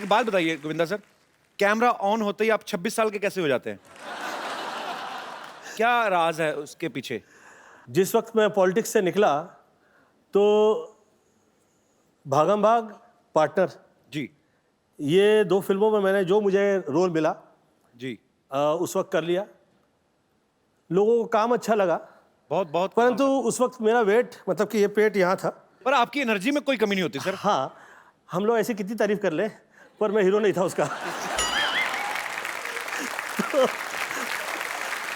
एक बात बताइए गोविंदा सर, कैमरा ऑन होते ही आप 26 साल के कैसे हो जाते हैं? क्या राज है उसके पीछे? जिस वक्त मैं पॉलिटिक्स से निकला तो भागम भाग, पार्टनर, जी ये 2 फिल्मों में मैंने जो मुझे रोल मिला जी, उस वक्त कर लिया। लोगों को काम अच्छा लगा, बहुत बहुत। परंतु उस वक्त मेरा वेट, मतलब कि ये पेट यहाँ था। पर आपकी एनर्जी में कोई कमी नहीं होती सर। हाँ, हम लोग ऐसी कितनी तारीफ कर ले, पर मैं हीरो नहीं था उसका।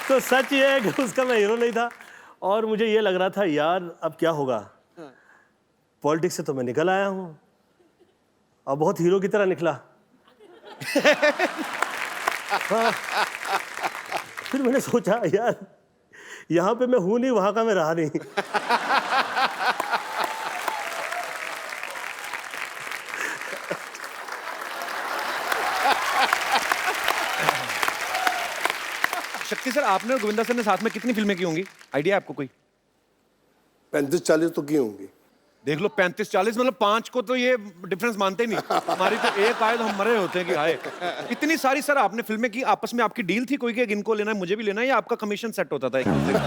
तो सच ये है कि उसका मैं हीरो नहीं था और मुझे ये लग रहा था यार अब क्या होगा। पॉलिटिक्स से तो मैं निकल आया हूँ और बहुत हीरो की तरह निकला। हाँ। फिर मैंने सोचा यार यहाँ पे मैं हूँ नहीं, वहाँ का मैं रहा नहीं। शक्ति सर, आपने और गोविंदा सर ने साथ में कितनी फिल्में की होंगी, आइडिया आपको कोई? 35-40 तो की होंगी। देख लो, 35-40 मतलब 5 को तो ये डिफरेंस मानते ही नहीं। हमारी तो एक आए तो हम मरे होते हैं कि आए। इतनी सारी सर आपने फिल्में की, आपस में आपकी डील थी कोई कि इनको लेना है मुझे भी लेना है, या आपका कमीशन सेट होता था एक दूसरे का?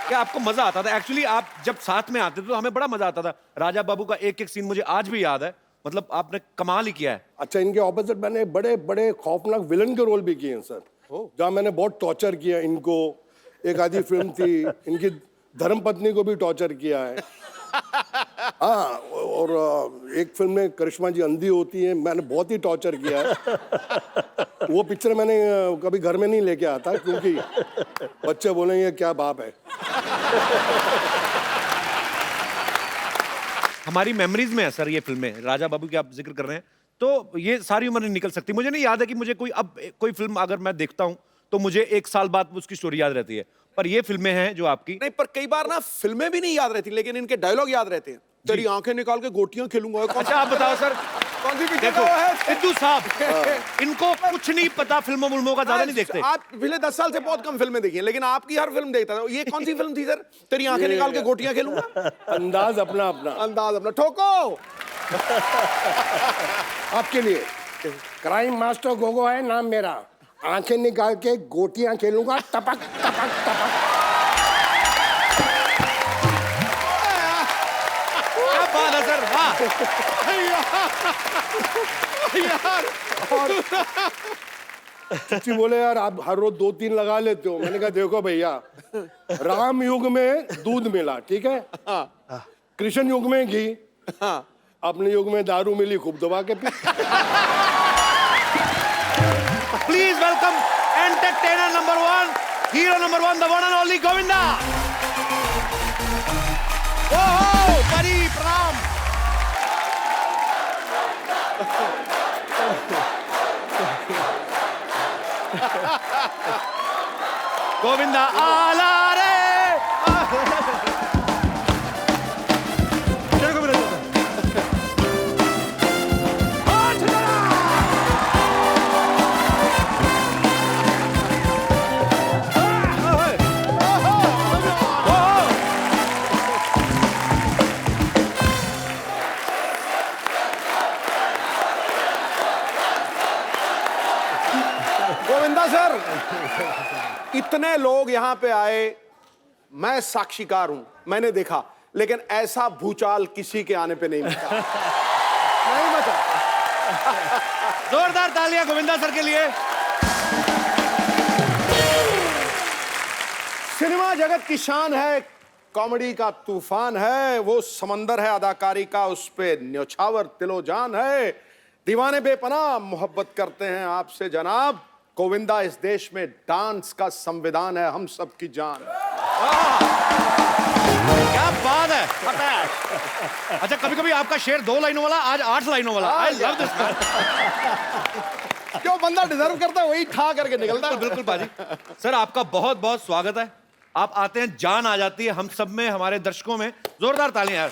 क्या आपको मजा आता था? एक्चुअली आप जब साथ में आते थे तो हमें बड़ा मजा आता था। राजा बाबू का एक एक सीन मुझे आज भी याद है, मतलब आपने कमाल ही किया है। अच्छा, इनके ऑपोजिट मैंने बड़े बड़े खौफनाक विलन के रोल भी किए हैं सर, जहाँ मैंने बहुत टॉर्चर किया इनको। एक आधी फिल्म थी, इनकी धर्मपत्नी को भी टॉर्चर किया है। हाँ, और एक फिल्म में करिश्मा जी अंधी होती है, मैंने बहुत ही टॉर्चर किया है। वो पिक्चर मैंने कभी घर में नहीं लेके आता क्योंकि बच्चे बोलेंगे क्या बाप है। हमारी मेमोरीज में है सर ये फिल्में, राजा बाबू की आप जिक्र कर रहे हैं, तो ये सारी उम्र नहीं निकल सकती। मुझे नहीं याद है कि मुझे कोई फिल्म अगर मैं देखता हूं तो मुझे 1 साल बाद उसकी स्टोरी याद रहती है, पर ये फिल्में हैं जो आपकी। नहीं, पर कई बार ना फिल्में भी नहीं याद रहती लेकिन इनके डायलॉग याद रहते हैं। तेरी आंखें निकाल के गोटियां खेलूंगा। अच्छा आप बताओ सर, कौन सी पिक्चर देखो है? सिद्धू साहब, इनको कुछ नहीं पता, फिल्मों का ज्यादा नहीं देखते। आप पिछले 10 साल से बहुत कम फिल्में देखी हैं, लेकिन आपकी हर फिल्म देखता था। ये कौन सी फिल्म थी सर? तेरी आंखें निकाल के गोटियां खेलूंगा। अंदाज अपना अपना, अंदाज अपना। ठोको। आपके लिए क्राइम मास्टर गोगो है नाम मेरा, आंखें निकाल के गोटियां खेलूंगा, टपक टपक टपक। क्या बात है सर, वाह। यार, चिच्ची बोले यार आप हर रोज 2-3 लगा लेते हो। मैंने कहा देखो भैया, राम युग में दूध मिला, ठीक है, कृष्ण युग में घी, अपने युग में दारू मिली, खूब दबा के P. Please welcome entertainer number 1, hero number 1, the one and only Govinda. ओहो बड़ी प्रणाम। गोविंदा आला रे। गोविंदा सर, इतने लोग यहाँ पे आए, मैं साक्षीकार हूं, मैंने देखा, लेकिन ऐसा भूचाल किसी के आने पे नहीं मचा। नहीं मचा। जोरदार तालियां गोविंदा सर के लिए। सिनेमा जगत की शान है, कॉमेडी का तूफान है, वो समंदर है अदाकारी का, उस पे न्योछावर तिलो जान है। दीवाने बेपनाह मोहब्बत करते हैं आपसे जनाब। गोविंदा इस देश में डांस का संविधान है, हम सबकी जान। क्या बात है। अच्छा, कभी कभी आपका शेर 2 लाइनों वाला, आज 8 लाइनों वाला। I love this. जो बंदा डिजर्व करता है वही ठा करके निकलता है। बिल्कुल बाजी। सर आपका बहुत बहुत स्वागत है। आप आते हैं, जान आ जाती है हम सब में, हमारे दर्शकों में। जोरदार तालियां यार।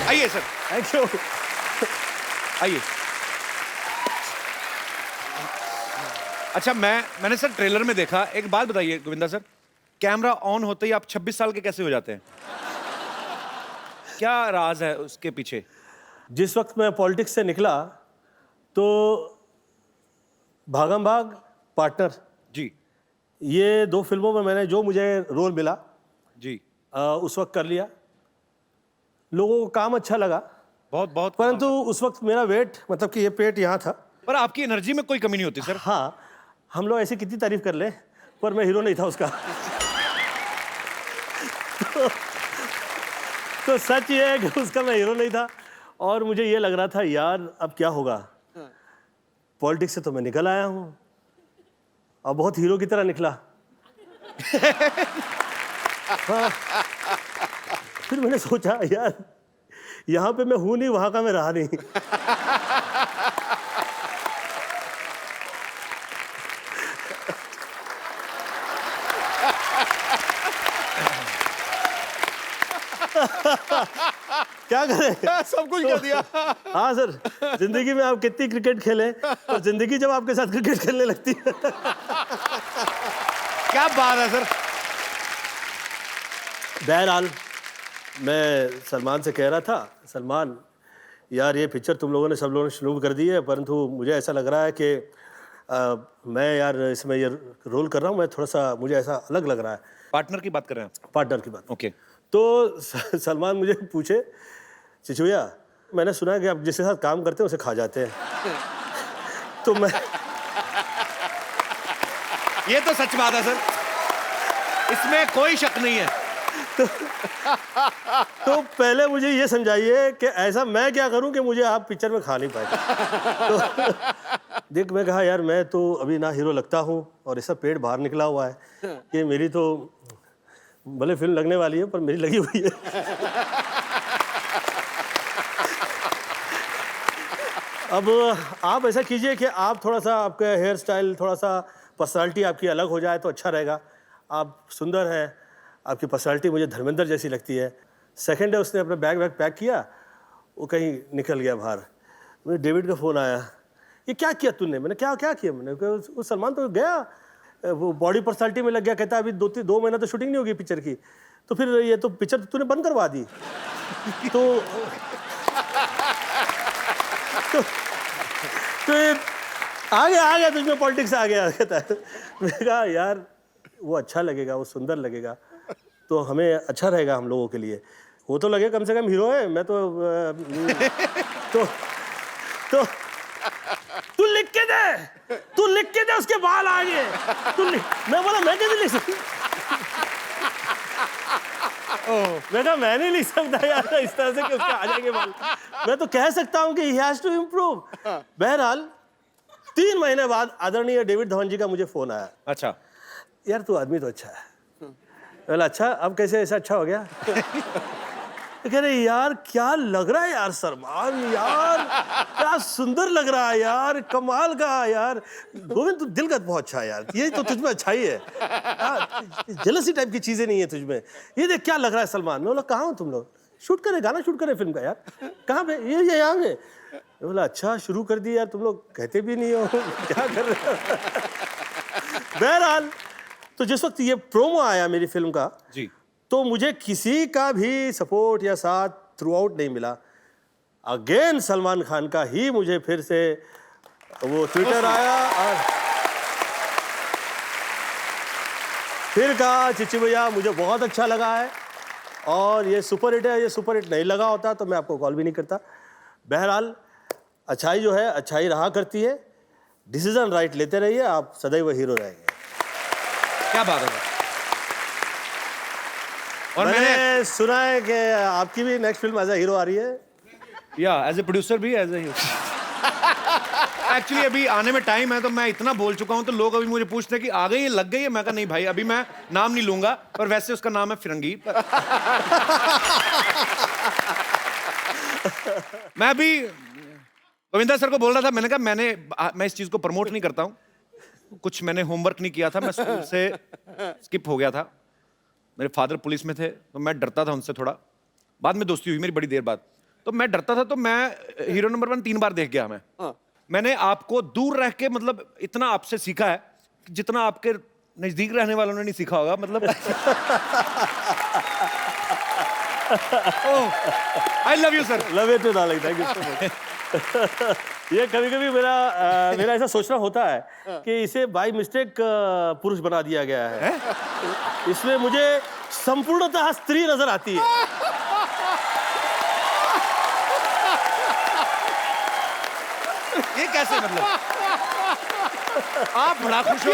आइए सर। Thank you. आइए। अच्छा, मैंने सर ट्रेलर में देखा, एक बात बताइए गोविंदा सर, कैमरा ऑन होते ही आप 26 साल के कैसे हो जाते हैं? क्या राज है उसके पीछे? जिस वक्त मैं पॉलिटिक्स से निकला तो भागम भाग, पार्टनर, जी ये 2 फिल्मों में मैंने जो मुझे रोल मिला जी, उस वक्त कर लिया। लोगों को काम अच्छा लगा, बहुत बहुत। परंतु उस वक्त मेरा वेट, मतलब कि ये पेट यहाँ था। पर आपकी एनर्जी में कोई कमी नहीं होती सर। हाँ, हम लोग ऐसी कितनी तारीफ कर ले, पर मैं हीरो नहीं था उसका। तो सच ये है कि उसका मैं हीरो नहीं था, और मुझे ये लग रहा था यार अब क्या होगा। पॉलिटिक्स से तो मैं निकल आया हूँ, और बहुत हीरो की तरह निकला। हाँ, फिर मैंने सोचा यार यहाँ पे मैं हूं नहीं, वहां का मैं रहा नहीं। क्या करें, सब कुछ कर दिया। हाँ सर, जिंदगी में आप कितनी क्रिकेट खेले, और जिंदगी जब आपके साथ क्रिकेट खेलने लगती है। क्या बात है सर। बहरहाल मैं सलमान से कह रहा था, सलमान यार ये पिक्चर तुम लोगों ने, सब लोगों ने शुरू कर दी है, परंतु मुझे ऐसा लग रहा है कि मैं यार इसमें ये रोल कर रहा हूँ, मैं थोड़ा सा, मुझे ऐसा अलग लग रहा है। पार्टनर की बात कर रहे हैं आप? पार्टनर की बात। ओके। तो सलमान मुझे पूछे, चिचुया मैंने सुना है कि आप जिसके साथ काम करते हैं उसे खा जाते हैं। तो मैं, ये तो सच बात है सर, इसमें कोई शक नहीं है। तो पहले मुझे ये समझाइए कि ऐसा मैं क्या करूं कि मुझे आप पिक्चर में खा नहीं पाए। तो देख, मैं कहा यार मैं तो अभी ना हीरो लगता हूं, और ऐसा पेट बाहर निकला हुआ है कि मेरी तो भले फिल्म लगने वाली है पर मेरी लगी हुई है। अब आप ऐसा कीजिए कि आप थोड़ा सा, आपका हेयर स्टाइल, थोड़ा सा पर्सनालिटी आपकी अलग हो जाए तो अच्छा रहेगा। आप सुंदर हैं, आपकी पर्सनालिटी मुझे धर्मेंद्र जैसी लगती है। सेकंड है, उसने अपना बैग पैक किया, वो कहीं निकल गया बाहर। मुझे डेविड का फ़ोन आया, ये क्या किया तूने? मैंने क्या किया? मैंने कहा वो सलमान तो गया, वो बॉडी पर्सनालिटी में लग गया। कहता अभी 2 महीना तो शूटिंग नहीं होगी पिक्चर की, तो फिर ये तो पिक्चर तो तूने बंद करवा दी। तो ये आ गया तुझमें पॉलिटिक्स आ गया। कहता है, मैंने कहा यार वो अच्छा लगेगा, वो सुंदर लगेगा, तो हमें अच्छा रहेगा हम लोगों के लिए। वो तो लगे कम से कम हीरो है, मैं तो तू लिख के दे उसके बाल आगे। मैं बोला मैं कैसे लिख सकता? मैं कहा मैं नहीं लिख सकता यार इस तरह से कि उसके आ जाएंगे बाल। मैं तो कह सकता हूँ कि he has to improve। बहरहाल 3 महीने बाद आदरणीय डेविड धवन जी का मुझे फोन आया। अच्छा यार तू आदमी तो अच्छा है। बोला अच्छा, अब कैसे ऐसा अच्छा हो गया? कह रहे यार क्या लग रहा है यार सलमान, यार क्या सुंदर लग रहा है यार, कमाल का यार। गोविंद तू दिल का बहुत अच्छा है यार, ये तो तुझमें अच्छाई है, जेलसी टाइप की चीजें नहीं है तुझमें। ये देख क्या लग रहा है सलमान। मैं बोला कहाँ हो तुम लोग? शूट करे, गाना शूट करे फिल्म का। यार कहाँ पे? ये यहाँ पे। बोला अच्छा शुरू कर दी यार, तुम लोग कहते भी नहीं हो क्या कर रहे हो। बहरहाल तो जिस वक्त ये प्रोमो आया मेरी फिल्म का जी, तो मुझे किसी का भी सपोर्ट या साथ थ्रू आउट नहीं मिला। अगेन सलमान खान का ही मुझे फिर से वो ट्विटर आया और फिर कहा चिच्ची भैया मुझे बहुत अच्छा लगा है और ये सुपर हिट है। ये सुपर हिट नहीं लगा होता तो मैं आपको कॉल भी नहीं करता। बहरहाल अच्छाई जो है अच्छाई रहा करती है। डिसीजन राइट लेते रहिए, आप सदैव हीरो रहेंगे। क्या बात है। और मैंने सुना है कि आपकी भी next film as a hero आ रही है। या एज ए प्रोड्यूसर भी, एज ए हीरो। एक्चुअली अभी आने में टाइम है तो मैं इतना बोल चुका हूं तो लोग अभी मुझे पूछते हैं कि आ गई है, लग गई है। मैं कहा नहीं भाई, अभी मैं नाम नहीं लूंगा, पर वैसे उसका नाम है फिरंगी। मैं अभी गोविंदा सर को बोल रहा था, मैंने कहा मैं इस चीज को प्रमोट नहीं करता हूं। कुछ मैंने होमवर्क नहीं किया था, मैं स्कूल से स्किप हो गया था। मेरे फादर पुलिस में थे तो मैं डरता था उनसे थोड़ा। बाद में दोस्ती हुई मेरी बड़ी देर बाद, तो मैं डरता था। तो मैं हीरो नंबर 1 3 बार देख गया। मैंने आपको दूर रह के मतलब इतना आपसे सीखा है जितना आपके नजदीक रहने वालों ने नहीं सीखा होगा। मतलब I love you sir. Love you too darling, thank you so much. ये कभी कभी मेरा ऐसा सोचना होता है कि इसे बाय मिस्टेक पुरुष बना दिया गया है। इसमें मुझे संपूर्णतः स्त्री नजर आती है। ये कैसे मतलब? आप बड़ा खुश हो।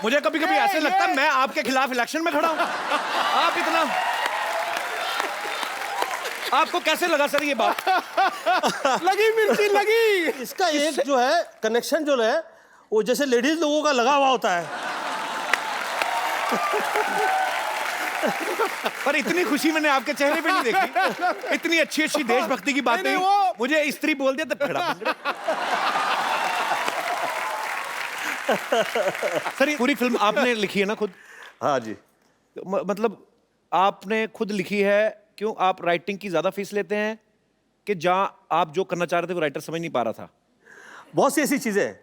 मुझे कभी कभी ऐसे लगता है मैं आपके खिलाफ इलेक्शन में खड़ा हूं। आप इतना, आपको कैसे लगा सर ये बात? लगी मिर्ची लगी। इसका एक जो है कनेक्शन जो है वो जैसे लेडीज लोगों का लगा हुआ होता है। पर इतनी खुशी मैंने आपके चेहरे पे नहीं देखी। इतनी अच्छी अच्छी देशभक्ति की बातें नहीं, वो- मुझे स्त्री बोल दिया तो खड़ा। सर ये पूरी फिल्म आपने लिखी है ना खुद? हाँ जी। मतलब आपने खुद लिखी है, क्यों आप राइटिंग की ज्यादा फीस लेते हैं कि जहां आप जो करना चाह रहे थे वो राइटर समझ नहीं पा रहा था? बहुत सी ऐसी चीजें हैं।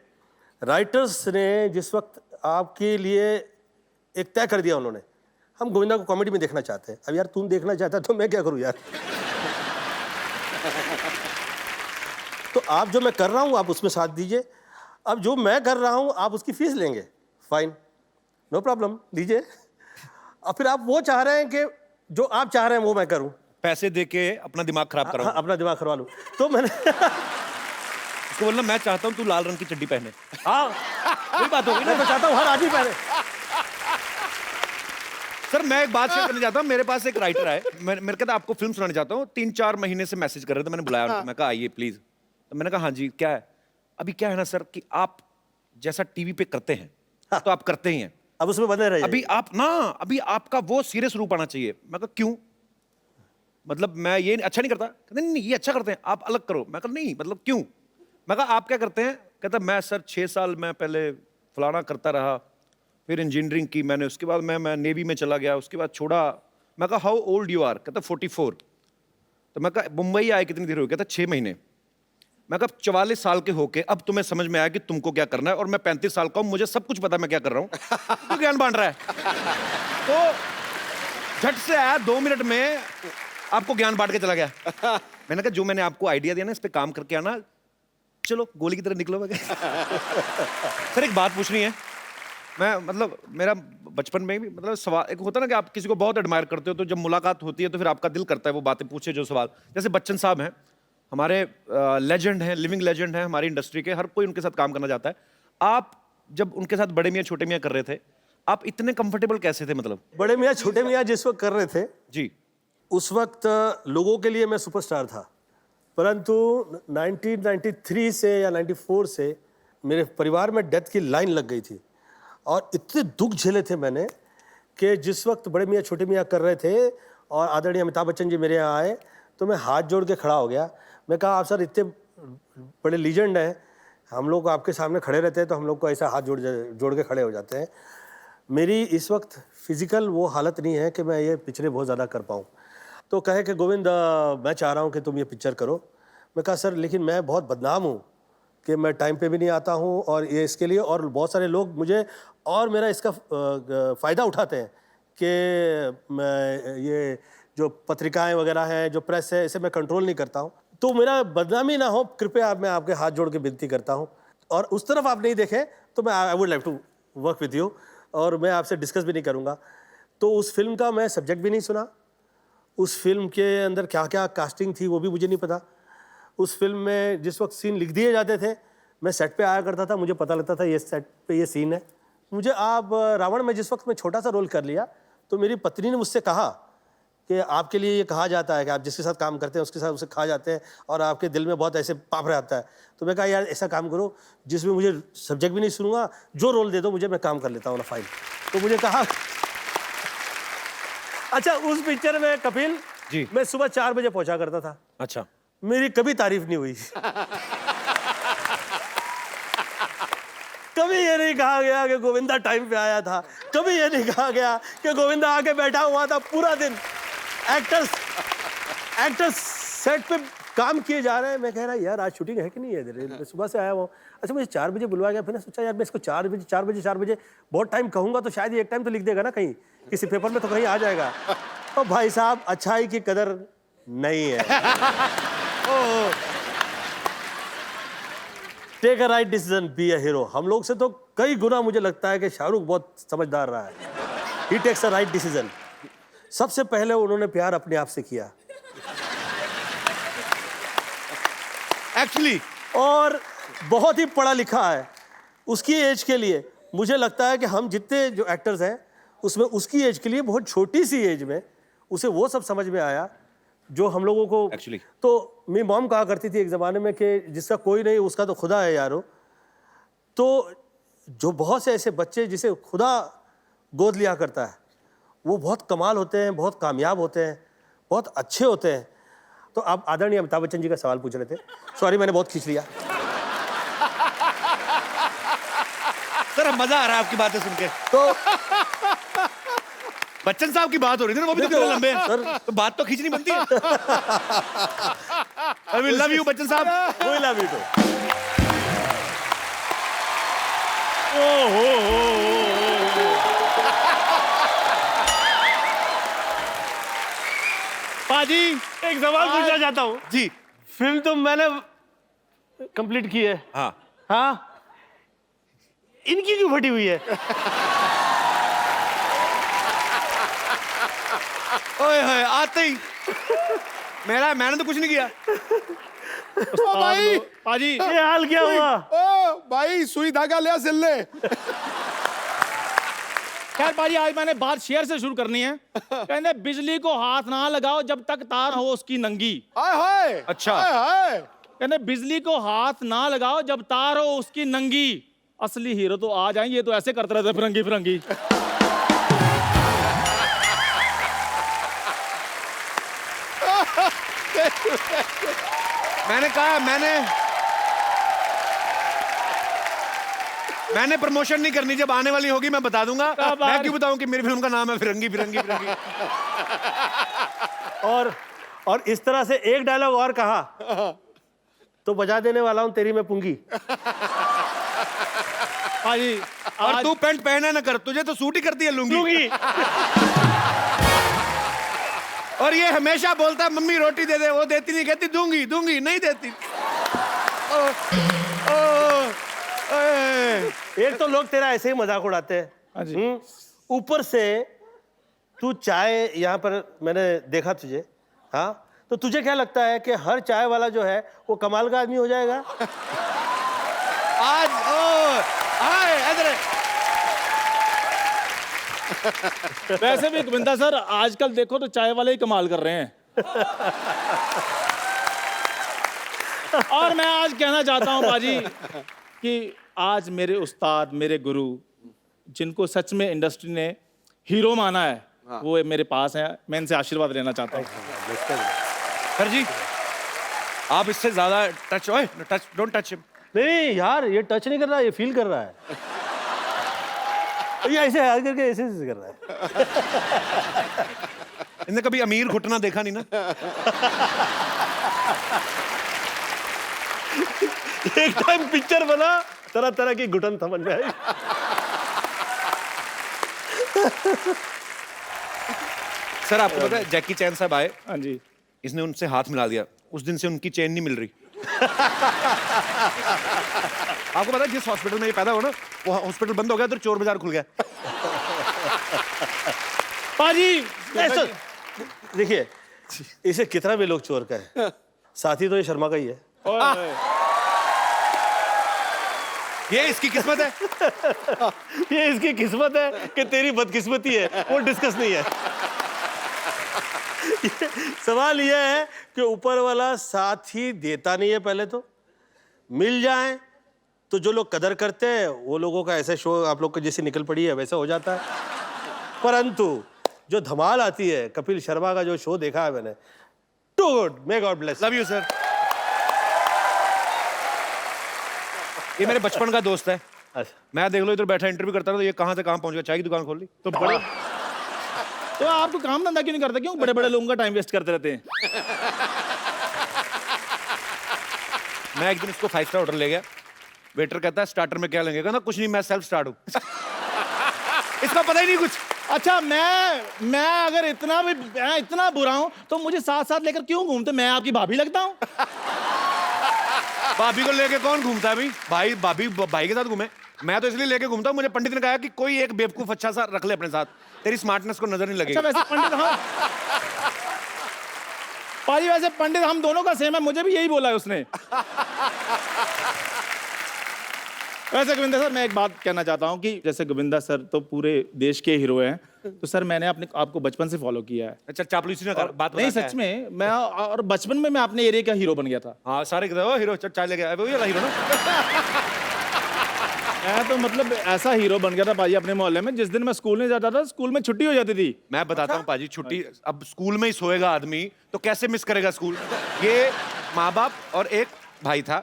राइटर्स ने जिस वक्त आपके लिए एक तय कर दिया, उन्होंने हम गोविंदा को कॉमेडी में देखना चाहते हैं। अब यार तुम देखना चाहता है तो मैं क्या करूं यार। तो आप जो मैं कर रहा हूं आप उसमें साथ दीजिए। अब जो मैं कर रहा हूं आप उसकी फीस लेंगे, फाइन, नो प्रॉब्लम, दीजिए। और फिर आप वो चाह रहे हैं कि जो आप चाह रहे हैं वो मैं करूं, पैसे दे के अपना दिमाग खराब कराऊं? हाँ, अपना दिमाग करवा लूं। तो मैंने उसको बोलना मैं चाहता हूं तू लाल रंग की चड्डी पहने। हाँ वही बात होगी ना, मैं चाहता हूं हर आदमी पहने। सर मैं एक बात शेयर करना चाहता हूँ। मेरे पास एक राइटर है, मेरे कहता आपको फिल्म सुनाना चाहता हूँ। 3-4 महीने से मैसेज कर रहे थे, मैंने बुलाया उनको, मैं कहा आइए प्लीज। तो मैंने कहा हाँ जी क्या है? अभी क्या है ना सर कि आप जैसा टीवी पे करते हैं तो आप करते ही हैं, अब उसमें बने रहिए। अभी आपका वो सीरियस रूप आना चाहिए। मैं कहा क्यों? मतलब मैं ये अच्छा नहीं करता। कहते नहीं ये अच्छा करते हैं, आप अलग करो। मैं कहा नहीं मतलब क्यों? मैं कहा आप क्या करते हैं? कहता मैं सर 6 साल मैं पहले फलाना करता रहा, फिर इंजीनियरिंग की मैंने, उसके बाद मैं नेवी में चला गया, उसके बाद छोड़ा। मैं कहा हाउ ओल्ड यू आर? कहता 44। तो मैं कहा मुंबई आए कितनी देर हो गई? कहता 6 महीने। मैं कहा 44 साल के होके अब तुम्हें समझ में आया कि तुमको क्या करना है, और मैं 35 साल का हूं, मुझे सब कुछ पता मैं क्या कर रहा हूं। तो ज्ञान बांट रहा है। तो झट से आया 2 मिनट में आपको ज्ञान बांट के चला गया। मैंने कहा जो मैंने आपको आइडिया दिया ना इस पे काम करके आना, चलो गोली की तरह निकलो। मैं सर एक बात पूछनी है। मैं मतलब मेरा बचपन में भी मतलब सवाल एक होता ना कि आप किसी को बहुत एडमायर करते हो, तो जब मुलाकात होती है तो फिर आपका दिल करता है वो बातें पूछे जो सवाल। जैसे बच्चन साहब हैं, हमारे लेजेंड हैं, लिविंग लेजेंड हैं हमारी इंडस्ट्री के, हर कोई उनके साथ काम करना चाहता है। आप जब उनके साथ बड़े मियाँ छोटे मियाँ कर रहे थे, आप इतने कंफर्टेबल कैसे थे? मतलब बड़े मियाँ छोटे मियाँ जिस वक्त कर रहे थे जी, उस वक्त लोगों के लिए मैं सुपरस्टार था। परंतु 1993 से या 94 से मेरे परिवार में डेथ की लाइन लग गई थी, और इतने दुख झेले थे मैंने कि जिस वक्त बड़े मियाँ छोटे मियाँ कर रहे थे और आदरणीय अमिताभ बच्चन जी मेरे यहाँ आए तो मैं हाथ जोड़ के खड़ा हो गया। मैं कहा आप सर इतने बड़े लीजेंड हैं, हम लोग आपके सामने खड़े रहते हैं तो हम लोग को ऐसा हाथ जोड़ के खड़े हो जाते हैं। मेरी इस वक्त फिजिकल वो हालत नहीं है कि मैं ये पिक्चरें बहुत ज़्यादा कर पाऊँ। तो कहे कि गोविंद मैं चाह रहा हूँ कि तुम ये पिक्चर करो। मैं कहा सर लेकिन मैं बहुत बदनाम हूँ कि मैं टाइम पे भी नहीं आता हूँ, और ये इसके लिए और बहुत सारे लोग मुझे और मेरा इसका फ़ायदा उठाते हैं कि मैं ये जो पत्रिकाएं वगैरह हैं, जो प्रेस है, इसे मैं कंट्रोल नहीं करता हूँ, तो मेरा बदनामी ना हो, कृपया मैं आपके हाथ जोड़ के विनती करता हूँ। और उस तरफ आप नहीं देखें तो मैं I would like to work with you, और मैं आपसे डिस्कस भी नहीं करूँगा। तो उस फिल्म का मैं सब्जेक्ट भी नहीं सुना, उस फिल्म के अंदर क्या क्या कास्टिंग थी वो भी मुझे नहीं पता। उस फिल्म में जिस वक्त सीन लिख दिए जाते थे मैं सेट पे आया करता था, मुझे पता लगता था ये सेट पे ये सीन है। मुझे आप रावण में जिस वक्त मैं छोटा सा रोल कर लिया तो मेरी पत्नी ने मुझसे कहा कि आपके लिए ये कहा जाता है कि आप जिसके साथ काम करते हैं उसके साथ उसे खा जाते हैं और आपके दिल में बहुत ऐसे पाप रहता है। तो मैं कहा यार ऐसा काम करो जिसमें मुझे सब्जेक्ट भी नहीं सुनूंगा, जो रोल दे दो मुझे, मैं काम कर लेता हूँ ना फाइन। तो मुझे कहा अच्छा उस पिक्चर में कपिल जी, मैं सुबह 4 बजे पहुंचा करता था। अच्छा, मेरी कभी तारीफ नहीं हुई। कभी ये नहीं कहा गया कि गोविंदा टाइम पे आया था, कभी ये नहीं कहा गया कि गोविंदा आके बैठा हुआ था पूरा दिन। एक्टर्स सेट पे काम किए जा रहे हैं। मैं कह रहा यार आज शूटिंग है कि नहीं है? मैं सुबह से आया हूँ। अच्छा मुझे 4 बजे बुलवाया गया। फिर मैं सोचा यार मैं इसको 4 बजे बहुत टाइम कहूँगा तो शायद ये एक टाइम तो लिख देगा ना, कहीं किसी पेपर में तो कहीं आ जाएगा। और भाई साहब अच्छाई की कदर नहीं है। Take a right decision, be a hero. हम लोग से तो कई गुना मुझे लगता है कि शाहरुख बहुत समझदार रहा है। ही टेक्स अ राइट डिसीजन। सबसे पहले उन्होंने प्यार अपने आप से किया एक्चुअली, और बहुत ही पढ़ा लिखा है उसकी एज के लिए। मुझे लगता है कि हम जितने जो एक्टर्स हैं उसमें उसकी एज के लिए बहुत छोटी सी एज में उसे वो सब समझ में आया जो हम लोगों को Actually. तो मेरी मॉम कहा करती थी एक ज़माने में कि जिसका कोई नहीं उसका तो खुदा है यारो। तो जो बहुत से ऐसे बच्चे जिसे खुदा गोद लिया करता है वो बहुत कमाल होते हैं, बहुत कामयाब होते हैं, बहुत अच्छे होते हैं। तो आप आदरणीय अमिताभ बच्चन जी का सवाल पूछ रहे थे। सॉरी मैंने बहुत खींच लिया। सर अब मजा आ रहा है आपकी बातें सुन के। तो बच्चन साहब की बात हो रही थी ना, वो भी तो देखो, थोड़े लंबे हैं। सर। तो बात तो खींचनी बनती है। I will love you Bachchan साहब। वो लव यू तो पाजी एक सवाल पूछना चाहता हूँ। जी फिल्म तो मैंने कंप्लीट की है, हाँ, हाँ, इनकी क्यों फटी हुई है? ओए होए आते ही मैंने तो कुछ नहीं किया। ओ भाई, पाजी ये हाल क्या हुआ? ओ भाई सुई धागा ले सिल ले। खैर पाजी आज मैंने बात शेयर से शुरू करनी है। कहते बिजली को हाथ ना लगाओ जब तक तार हो उसकी नंगी। हाय हाय, अच्छा। हाय हाय। कहते बिजली को हाथ ना लगाओ जब तार हो उसकी नंगी। असली हीरो तो आ जाए, ये तो ऐसे करते रहते फिरंगी फिरंगी। मैंने कहा मैंने प्रमोशन नहीं करनी, जब आने वाली होगी मैं बता दूंगा। मैं क्यों बताऊं कि मेरी फिल्म का नाम है फिरंगी फिरंगी फिरंगी। और इस तरह से एक डायलॉग और कहा तो बजा देने वाला हूं तेरी मैं पुंगी। पाजी और तू पैंट पहना ना कर, तुझे तो सूट ही करती है लुंगी। पुंगी। और ये हमेशा बोलता है मम्मी रोटी दे दे, वो देती नहीं, कहती दूंगी दूंगी, नहीं देती। एक तो लोग तेरा ऐसे ही मजाक उड़ाते हैं, हाँ जी। ऊपर से तू चाय यहाँ पर मैंने देखा तुझे, हाँ, तो तुझे क्या लगता है कि हर चाय वाला जो है वो कमाल का आदमी हो जाएगा? आज इधर वैसे भी गोविंदा सर आजकल देखो तो चाय वाले ही कमाल कर रहे हैं। और मैं आज कहना चाहता हूं बाजी कि आज मेरे उस्ताद, मेरे गुरु, जिनको सच में इंडस्ट्री ने हीरो माना है, वो मेरे पास हैं। मैं इनसे आशीर्वाद लेना चाहता हूं। सर जी आप इससे ज्यादा टच डोंट टच हिम। नहीं यार ये टच नहीं कर रहा, ये फील कर रहा है। ये ऐसे हाथ करके ऐसे कर रहा है। इनने कभी अमीर घुटना देखा नहीं ना। एक टाइम पिक्चर बना, तरह तरह की घुटन समझ में आई। सर आपको पता है जैकी चैन साहब आए, हाँ जी। इसने उनसे हाथ मिला दिया, उस दिन से उनकी चेन नहीं मिल रही। आपको पता है जिस हॉस्पिटल में ये पैदा हुआ ना, वो हॉस्पिटल बंद हो गया तो चोर बाजार खुल गया। पाजी देखिए इसे कितना भी लोग चोर कहे, साथी तो ये शर्मा का ही है। ये इसकी किस्मत है। ये इसकी किस्मत है कि तेरी बदकिस्मती है, वो डिस्कस नहीं है। सवाल यह है कि ऊपर वाला साथ ही देता नहीं है। पहले तो मिल जाए तो जो लोग कदर करते हैं वो लोगों का ऐसा शो आप लोग को जैसे निकल पड़ी है वैसा हो जाता है, परंतु जो धमाल आती है, कपिल शर्मा का जो शो देखा है मैंने, too good, may God bless. Love you sir. ये मेरे बचपन का दोस्त है, अच्छा मैं देख लो इधर बैठा इंटरव्यू करता रहा तो ये कहाँ से कहाँ पहुंच गया, चाय की दुकान खोल ली। तो बड़े तो आपको काम धंधा क्यों नहीं करते, क्यों बड़े बड़े लोगों का टाइम वेस्ट करते रहते हैं? मैं एक दिन इसको 5 स्टार होटल ले गया, वेटर कहता है स्टार्टर में क्या लेंगे, कहना कुछ नहीं मैं सेल्फ स्टार्ट हूँ। इसका पता ही नहीं कुछ। अच्छा, मैं अगर मैं इतना बुरा हूं तो मुझे साथ साथ लेकर क्यों घूमते? मैं आपकी भाभी लगता हूं? भाभी को लेके कौन घूमता है भाई? भाभी भाई के साथ घूमे। मैं तो इसलिए लेके घूमता हूँ, मुझे पंडित ने कहा कि कोई एक बेवकूफ अच्छा सा रख ले अपने साथ, तेरी स्मार्टनेस को नजर नहीं लगेगी। अच्छा वैसे पंडित, हाँ पाजी, वैसे पंडित हम दोनों का सेम है, मुझे भी यही बोला है उसने। वैसे गोविंदा सर, मैं एक बात कहना चाहता हूँ कि जैसे गोविंदा सर तो पूरे देश के हीरो हैं, तो सर मैंने आपको बचपन से फॉलो किया है। अच्छा चापलूसी ना कर, बात नहीं बता क्या सच में, मैं और बचपन में मैं अपने एरिया का हीरो बन गया था। है? हाँ सारे कहते हैं, "ओ हीरो चाय लेके आया, वही वाला हीरो ना।" मैं तो मतलब ऐसा हीरो बन गया था पाजी अपने मोहल्ले में, जिस दिन मैं स्कूल नहीं जाता था, स्कूल में छुट्टी हो जाती थी। मैं बताता हूँ पाजी, छुट्टी अब स्कूल में ही सोएगा आदमी तो कैसे मिस करेगा स्कूल। ये माँ बाप और एक भाई था,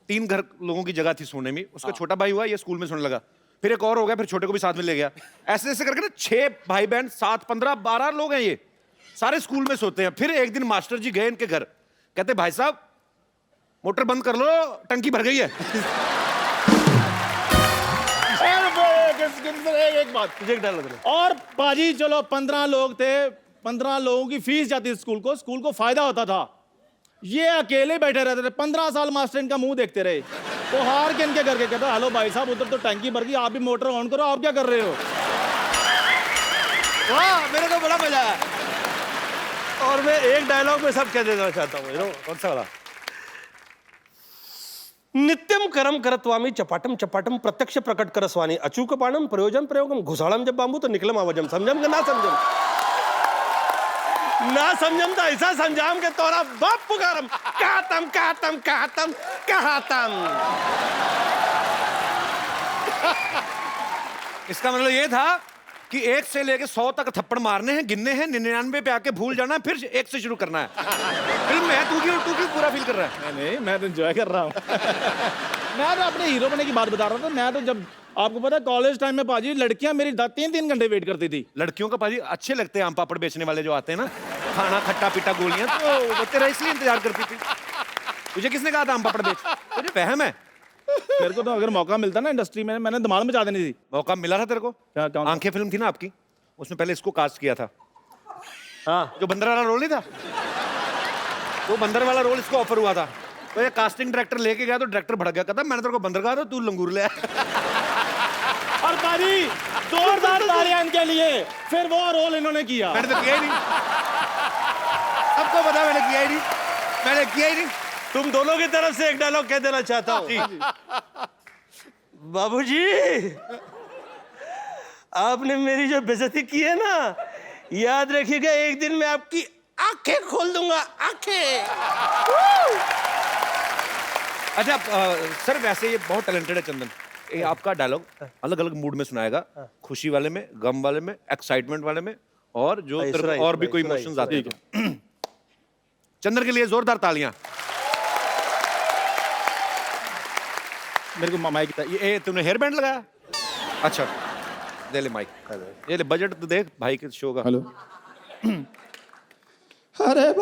3 घर लोगों की जगह थी सोने में। उसका छोटा भाई हुआ, ये स्कूल में सोने लगा, फिर एक और हो गया, फिर छोटे को भी साथ में ले गया। ऐसे ऐसे करके ना 6 भाई बहन, 7, 15, 12 लोग हैं, ये सारे स्कूल में सोते हैं। फिर एक दिन मास्टर जी गए इनके घर, कहते भाई साहब मोटर बंद कर लो, टंकी भर गई है। एक बात तुझे एक डर लग रहा है। और पाजी चलो 15 लोग थे, 15 लोगों की फीस जाती थी स्कूल को फायदा होता था। ये अकेले बैठे रहते थे, 15 साल मास्टर इनका मुंह देखते रहे। तो हार के इनके घर के कहता, हेलो भाई साहब उधर तो टंकी भर गई, आप भी मोटर ऑन करो, आप क्या कर रहे हो? वाह, मेरे को बड़ा मजा आया। और मैं एक डायलॉग में सब कह देना चाहता हूँ, कौन सा वाला? नित्यम करम करत्वामी चपाटम चपाटम प्रत्यक्ष प्रकट करस्वानी अचूक पाणम प्रयोजन प्रयोगम घुसाड़म जब बांबू तो निकलम आवाजम। समझम के ना समझम? ना समझम तो ऐसा समझाम के तोरा बाप पुकारम। कहतम कहतम कहतम कहतम। इसका मतलब ये था कि 1 से लेके 100 तक थप्पड़ मारने हैं, गिनने हैं, 99 पे आके भूल जाना है, फिर 1 से शुरू करना है। फिल्म में है, तू क्यों पूरा फील कर रहा है? नहीं, मैं तो एंजॉय कर रहा हूँ। मैं तो अपने हीरो बनने की बात बता रहा था। मैं तो जब आपको पता है कॉलेज टाइम में पाजी लड़कियां मेरी 3-3 घंटे वेट करती थी। लड़कियों का पाजी अच्छे लगते हैं आम पापड़ बेचने वाले जो आते हैं ना, खाना खट्टा पीटा गोलियां, तो वो तेरा इसलिए इंतजार करती थी। तुझे किसने कहा था आम पापड़ बेच? तुझे वहम है? मेरे को तो अगर मौका मिलता ना इंडस्ट्री में, मैंने धमाल मचा देनी थी। मौका मिला था तेरे को? क्या क्या? आंखें फिल्म थी ना आपकी, उसमें पहले इसको कास्ट किया था। हाँ जो बंदर वाला रोल नहीं था, वो बंदर वाला रोल इसको ऑफर हुआ था। तो ये कास्टिंग डायरेक्टर लेके गया तो डायरेक्टर भड़क गया, कहता मैंने तेरे को बंदर कहा था, तू लंगूर ले आया। और पाजी जोरदार तालियां इनके लिए, फिर वो रोल इन्होंने किया। मैंने तो किया ही नहीं, सबको पता मैंने किया ही नहीं, मैंने किया ही नहीं। तुम दोनों की तरफ से एक डायलॉग कह देना चाहता हूँ। बाबूजी, आपने मेरी जो बेइज्जती की है ना, याद रखिएगा एक दिन मैं आपकी आंखें खोल दूंगा, आंखें। अच्छा सर, वैसे ये बहुत टैलेंटेड है चंदन। ये आपका डायलॉग अलग अलग मूड में सुनाएगा, खुशी वाले में, गम वाले में, एक्साइटमेंट वाले में, और जो तेरे को और भी कोई इमोशंस आते हैं। चंदन के लिए जोरदार तालियां। मेरे को माइक ये तूने हेयर बैंड लगाया? अच्छा दे ले माइक, ये ले, बजट तो देख भाई के शो का। हेलो। अरे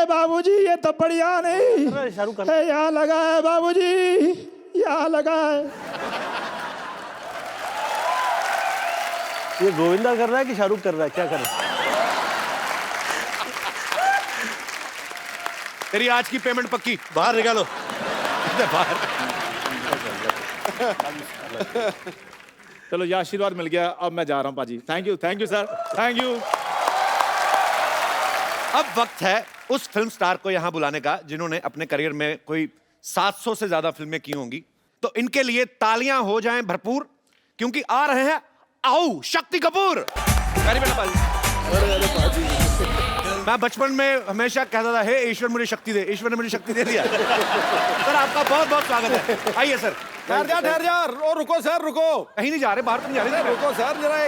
बाबूजी ये तो बढ़िया नहीं शाहरुख खान। है, यहाँ लगा है बाबूजी, यहाँ लगा है। ये गोविंदा कर रहा है कि शाहरुख कर रहा है, क्या कर रहा है? तेरी आज की पेमेंट पक्की। बाहर निकालो। बाहर। चलो ये आशीर्वाद मिल गया, अब मैं जा रहा हूँ पाजी। Thank you sir, thank you. अब वक्त है उस फिल्म स्टार को यहां बुलाने का जिन्होंने अपने करियर में कोई 700 से ज्यादा फिल्में की होंगी। तो इनके लिए तालियां हो जाएं भरपूर, क्योंकि आ रहे हैं आओ शक्ति कपूर। वेरी बेटा पाजी। मैं बचपन में हमेशा कहता था, हे ईश्वर मुझे शक्ति दे, ईश्वर ने मुझे शक्ति दे दिया। सर आपका बहुत बहुत स्वागत है, आइए सर। ठहर जा, रुको सर, रुको। कहीं नहीं जा रहे, बाहर तो नहीं जा रहे। रुको सर, जरा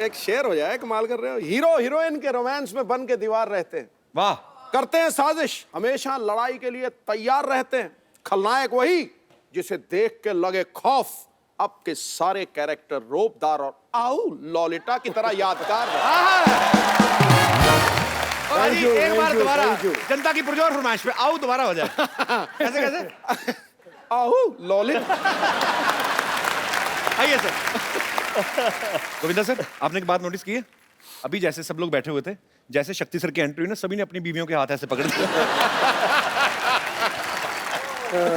एक शेर हो जाए, कमाल कर रहे हो। हीरो हीरोइन के रोमांस में बन के दीवार रहते हैं, वाह। करते हैं साजिश, हमेशा लड़ाई के लिए तैयार रहते हैं। खलनायक वही जिसे देख के लगे खौफ, अब के सारे कैरेक्टर रोबदार और आऊ लॉलिटा की तरह यादगार रहे। और Thank you, एक बार thank you, दोबारा thank you. जनता की पुरजोर फरमाइश पे आओ दोबारा हो जाए। कैसे कैसे? आऊ लॉलिटा। आइए सर। गोविंदा सर, आपने एक बात नोटिस की है? अभी जैसे सब लोग बैठे हुए थे, जैसे शक्ति सर की एंट्री हुई ना, सभी ने अपनी बीवियों के हाथ ऐसे पकड़ लिए।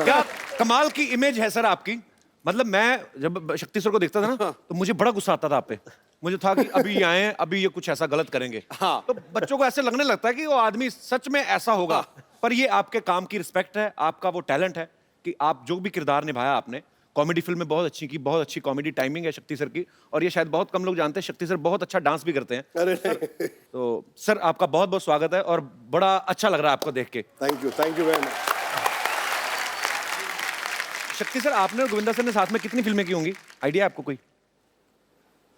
क्या कमाल की इमेज है सर आपकी। मतलब मैं जब शक्ति सर को देखता था ना, तो मुझे बड़ा गुस्सा आता था आप पे। मुझे था कि अभी ये आए, अभी ये कुछ ऐसा गलत करेंगे। हाँ। तो बच्चों को ऐसे लगने लगता है कि वो आदमी सच में ऐसा होगा। पर ये आपके काम की रिस्पेक्ट है, आपका वो टैलेंट है कि आप जो भी किरदार निभाया आपने, कॉमेडी फिल्म में बहुत अच्छी की, बहुत अच्छी कॉमेडी टाइमिंग है शक्ति सर की। और ये शायद बहुत कम लोग जानते हैं, शक्ति सर बहुत अच्छा डांस भी करते हैं। अरे तो सर आपका बहुत बहुत स्वागत है और बड़ा अच्छा लग रहा है आपको देख के। Thank you very much. शक्ति सर, आपने और गोविंदा सर ने साथ में कितनी फिल्में की होंगी, आइडिया आपको कोई?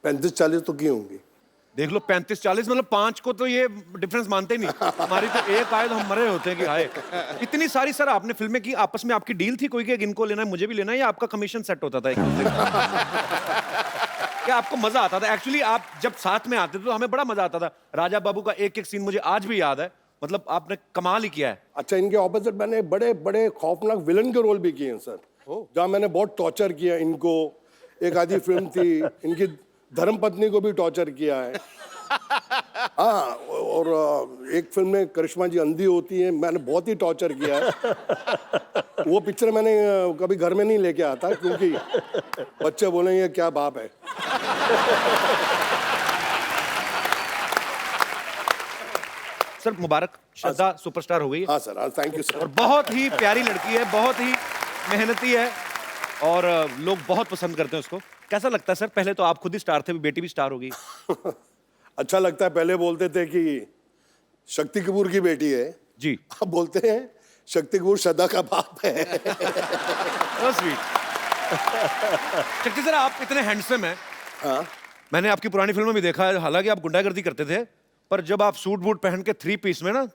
35-40 तो की होंगी। देख लो 35-40, मतलब 5 को तो ये डिफरेंस मानते ही नहीं। हमारी तो एक आए तो हम मरे होते हैं कि हाय। इतनी सारी सर आपने फिल्में की, आपस में आपकी डील थी कोई कि इनको लेना है मुझे भी लेना है, या आपका कमीशन सेट होता था एक दूसरे का? क्या आपको मजा आता था? एक्चुअली आप जब साथ में आते थे तो हमें बड़ा मजा आता था। राजा बाबू का एक एक सीन मुझे आज भी याद है, मतलब आपने कमाल ही किया है। अच्छा, इनके ऑपोजिट मैंने बड़े बड़े खौफनाक विलन के रोल भी किए हैं सर, जहाँ मैंने बहुत टॉर्चर किया इनको। एक आधी फिल्म थी, इनकी धर्मपत्नी को भी टॉर्चर किया है। हाँ, और एक फिल्म में करिश्मा जी अंधी होती है, मैंने बहुत ही टॉर्चर किया है। वो पिक्चर मैंने कभी घर में नहीं लेके आता, क्योंकि बच्चे बोलेंगे क्या बाप है। सर मुबारक, श्रद्धा सुपरस्टार हो गई है। हाँ सर, हाँ, थैंक यू और सर। बहुत ही प्यारी लड़की है, बहुत ही मेहनती है और लोग बहुत पसंद करते हैं उसको। कैसा लगता है सर? पहले तो आप खुद ही स्टार थे, बेटी भी स्टार हो गई। अच्छा लगता है। पहले बोलते थे कि शक्ति कपूर की बेटी है, जी, अब बोलते हैं शक्ति कपूर श्रद्धा का बाप है। so sweet। शक्ति सर, आप इतने हैंडसम हैं। हाँ, मैंने आपकी पुरानी फिल्मों में देखा है, हालांकि आप गुंडागर्दी करते थे, पर जब आप सूट बूट पहन के 3 पीस में ना,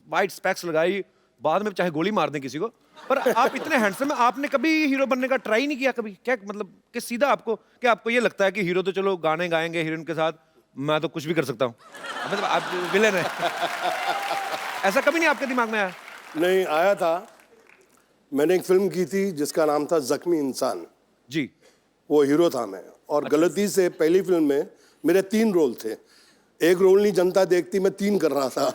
वाइट स्पेक्स लगाई, बाद में चाहे गोली मार दें किसी को, पर आप इतने हैंडसम हैं, आपने कभी हीरो बनने का ट्राई नहीं किया कभी? क्या मतलब कि सीधा आपको, क्या आपको ये लगता है कि हीरो तो चलो गाने गाएंगे हीरोइन के साथ, मैं तो कुछ भी कर सकता हूँ, मतलब आप विलेन है? ऐसा कभी नहीं आपके दिमाग में आया? नहीं आया था। मैंने एक फिल्म की थी जिसका नाम था जख्मी इंसान, जी, वो हीरो था मैं। और गलती से पहली फिल्म में मेरे 3 रोल थे। एक रोल नहीं जनता देखती, मैं 3 कर रहा था।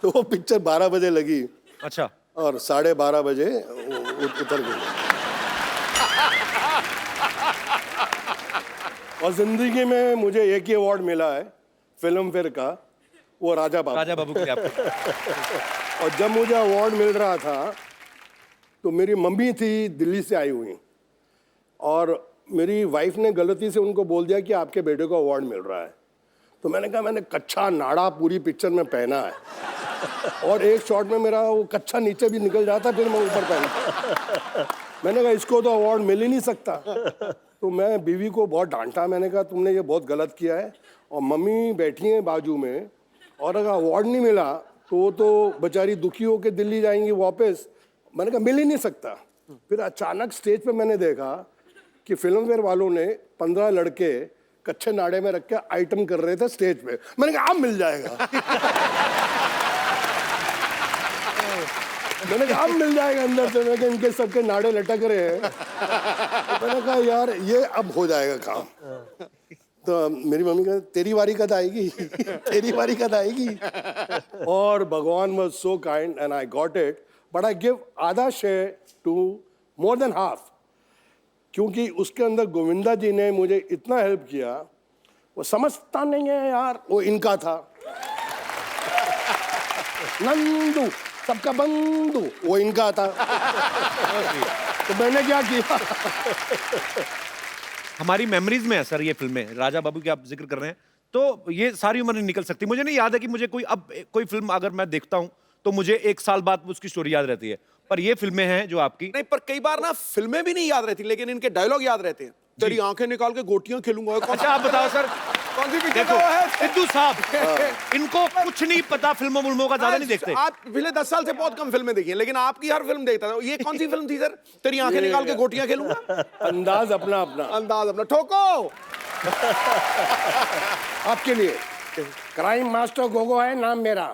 तो वो पिक्चर 12 बजे लगी अच्छा, और 12:30 बजे उतर गई। और जिंदगी में मुझे एक ही अवार्ड मिला है फिल्म फेयर का, वो राजा बाबू। राजा बाबू के लिए आपको। और जब मुझे अवार्ड मिल रहा था तो मेरी मम्मी थी दिल्ली से आई हुई, और मेरी वाइफ ने गलती से उनको बोल दिया कि आपके बेटे को अवार्ड मिल रहा है। तो मैंने कहा मैंने कच्चा नाड़ा पूरी पिक्चर में पहना है, और एक शॉट में मेरा वो कच्चा नीचे भी निकल जाता, फिर मैं ऊपर पहनता। मैंने कहा इसको तो अवार्ड मिल ही नहीं सकता। तो मैं बीवी को बहुत डांटा, मैंने कहा तुमने ये बहुत गलत किया है। और मम्मी बैठी हैं बाजू में, और अगर अवार्ड नहीं मिला तो वो तो बेचारी दुखी होकर दिल्ली जाएंगी वापस। मैंने कहा मिल ही नहीं सकता। फिर अचानक स्टेज पे मैंने देखा कि फिल्म फेयर वालों ने 15 लड़के कच्चे नाड़े में रख के आइटम कर रहे थे स्टेज पे। मैंने कहा अब मिल जाएगा। मैंने कहा अब मिल जाएगा अंदर से। मैंने कहा इनके सबके नाड़े लटक रहे हैं। तो मैंने कहा यार ये अब हो जाएगा काम। तो मेरी मम्मी कहती तेरी बारी कब आएगी, तेरी बारी कब आएगी। और भगवान was so kind and I got it, but I give आधा share to more than half, क्योंकि उसके अंदर गोविंदा जी ने मुझे इतना हेल्प किया। वो समझता नहीं है यार, वो इनका था नंदू, सबका बंधु, वो इनका था। तो मैंने क्या किया, हमारी मेमोरीज में है सर ये फिल्में। राजा बाबू की आप जिक्र कर रहे हैं, तो ये सारी उम्र नहीं निकल सकती। मुझे नहीं याद है कि मुझे कोई फिल्म अगर मैं देखता हूं तो मुझे 1 साल बाद उसकी स्टोरी याद रहती है, पर ये फिल्में हैं जो आपकी। नहीं, पर कई बार ना फिल्में भी नहीं याद रहती, लेकिन इनके डायलॉग याद रहते हैं। तेरी आंखें निकाल के गोटियां खेलूंगा। अच्छा आप बताओ सर, कौन सी पिक्चर देखो का वो है? सिद्धू साहब इनको कुछ नहीं पता, फिल्मों फिल्मों का ज्यादा नहीं देखते। आप पिछले 10 साल से बहुत कम फिल्में देखी हैं, लेकिन आपकी हर फिल्म देखता था। ये कौन सी फिल्म थी सर? तेरी आंखें निकाल के गोटियां खेलूंगा। अंदाज अपना अपना अंदाज अपना। ठोको। आपके लिए क्राइम मास्टर गोगो है नाम मेरा,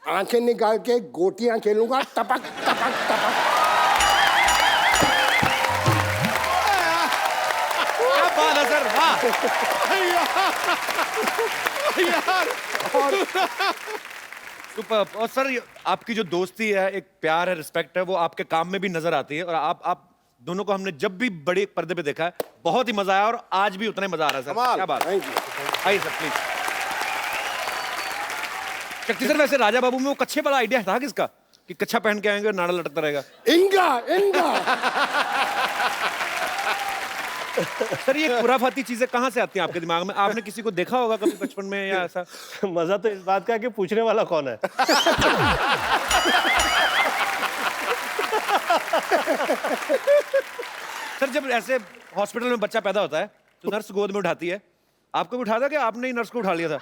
आंखें निकाल के गोटियां खेलूंगा, टपक टपक टपक। क्या बात है सर, वाह। सुपर। और सर आपकी जो दोस्ती है, एक प्यार है, रिस्पेक्ट है, वो आपके काम में भी नजर आती है। और आप दोनों को हमने जब भी बड़े पर्दे पे देखा है बहुत ही मजा आया, और आज भी उतना ही मजा आ रहा है सर। कमाल। क्या बात। Thank you. आइए सर प्लीज। शक्ति सर, वैसे राजा बाबू में वो कच्छे वाला आइडिया था किसका, कि कच्छा पहन के आएंगे और नाड़ा लटकता रहेगा? इनका इनका सर ये खुराफाती चीजें कहाँ से आती हैं आपके दिमाग में? आपने किसी को देखा होगा कभी बचपन में या ऐसा? मजा तो इस बात का है कि पूछने वाला कौन है। सर जब ऐसे हॉस्पिटल में बच्चा पैदा होता है तो नर्स गोद में उठाती है, आपको भी उठाता कि आपने ही नर्स को उठा लिया था?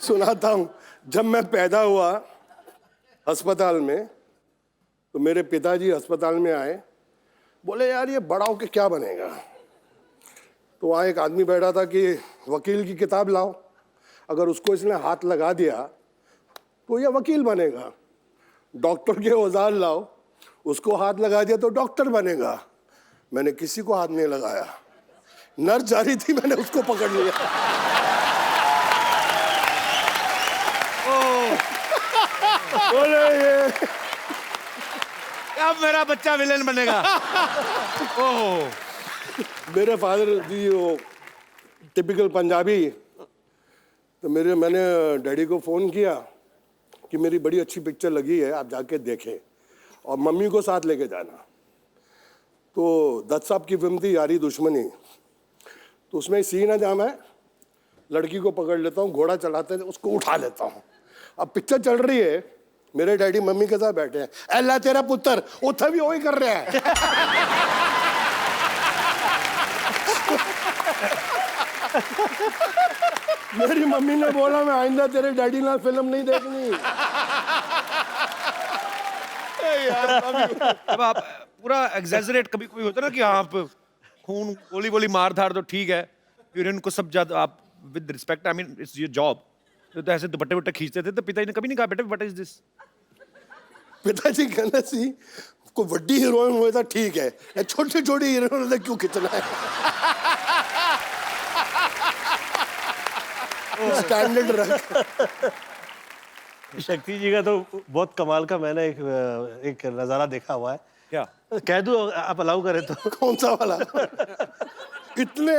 सुनाता हूँ। जब मैं पैदा हुआ अस्पताल में, तो मेरे पिताजी अस्पताल में आए, बोले यार ये बड़ा होके क्या बनेगा? तो वहाँ एक आदमी बैठा था कि वकील की किताब लाओ, अगर उसको इसने हाथ लगा दिया तो ये वकील बनेगा। डॉक्टर के औजार लाओ, उसको हाथ लगा दिया तो डॉक्टर बनेगा। मैंने किसी को हाथ नहीं लगाया, नर्स जा रही थी, मैंने उसको पकड़ लिया। बोले ये अब मेरा बच्चा विलेन बनेगा। ओह, मेरे फादर जी वो टिपिकल पंजाबी, तो मैंने डैडी को फ़ोन किया कि मेरी बड़ी अच्छी पिक्चर लगी है, आप जाके देखें और मम्मी को साथ लेके जाना। तो दत्त साहब की फिल्म थी यारी दुश्मनी, तो उसमें सीन है जहाँ मैं लड़की को पकड़ लेता हूँ, घोड़ा चलाते थे उसको उठा लेता हूँ। अब पिक्चर चल रही है, मेरे डैडी मम्मी के साथ बैठे हैं, अल्लाह तेरा पुत्र उठा भी वही कर रहे हैं। मेरी मम्मी ने बोला मैं आइंदा तेरे डैडी ना फिल्म नहीं देखनी। अब आप पूरा एग्जैजरेट कभी कोई होता है ना कि हाँ आप खून गोली बोली मार धार तो ठीक है, यूरिन को सब ज्यादा आप with respect, I mean it's your job, तो ऐसे दुपट्टे वट्टे खींचते थे, तो पिताजी ने कभी नहीं कहा बेटा व्हाट इज दिस? पिताजी कहना सी को वड्डी हीरोइन हुए था ठीक है, छोटी छोटी हीरोइन ने क्यों खींचना है? स्टैंडर्ड रख। शक्ति जी का तो बहुत कमाल का मैंने एक नजारा देखा हुआ है। क्या? कह दूं आप अलाउ करें तो? कौन सा वाला? इतने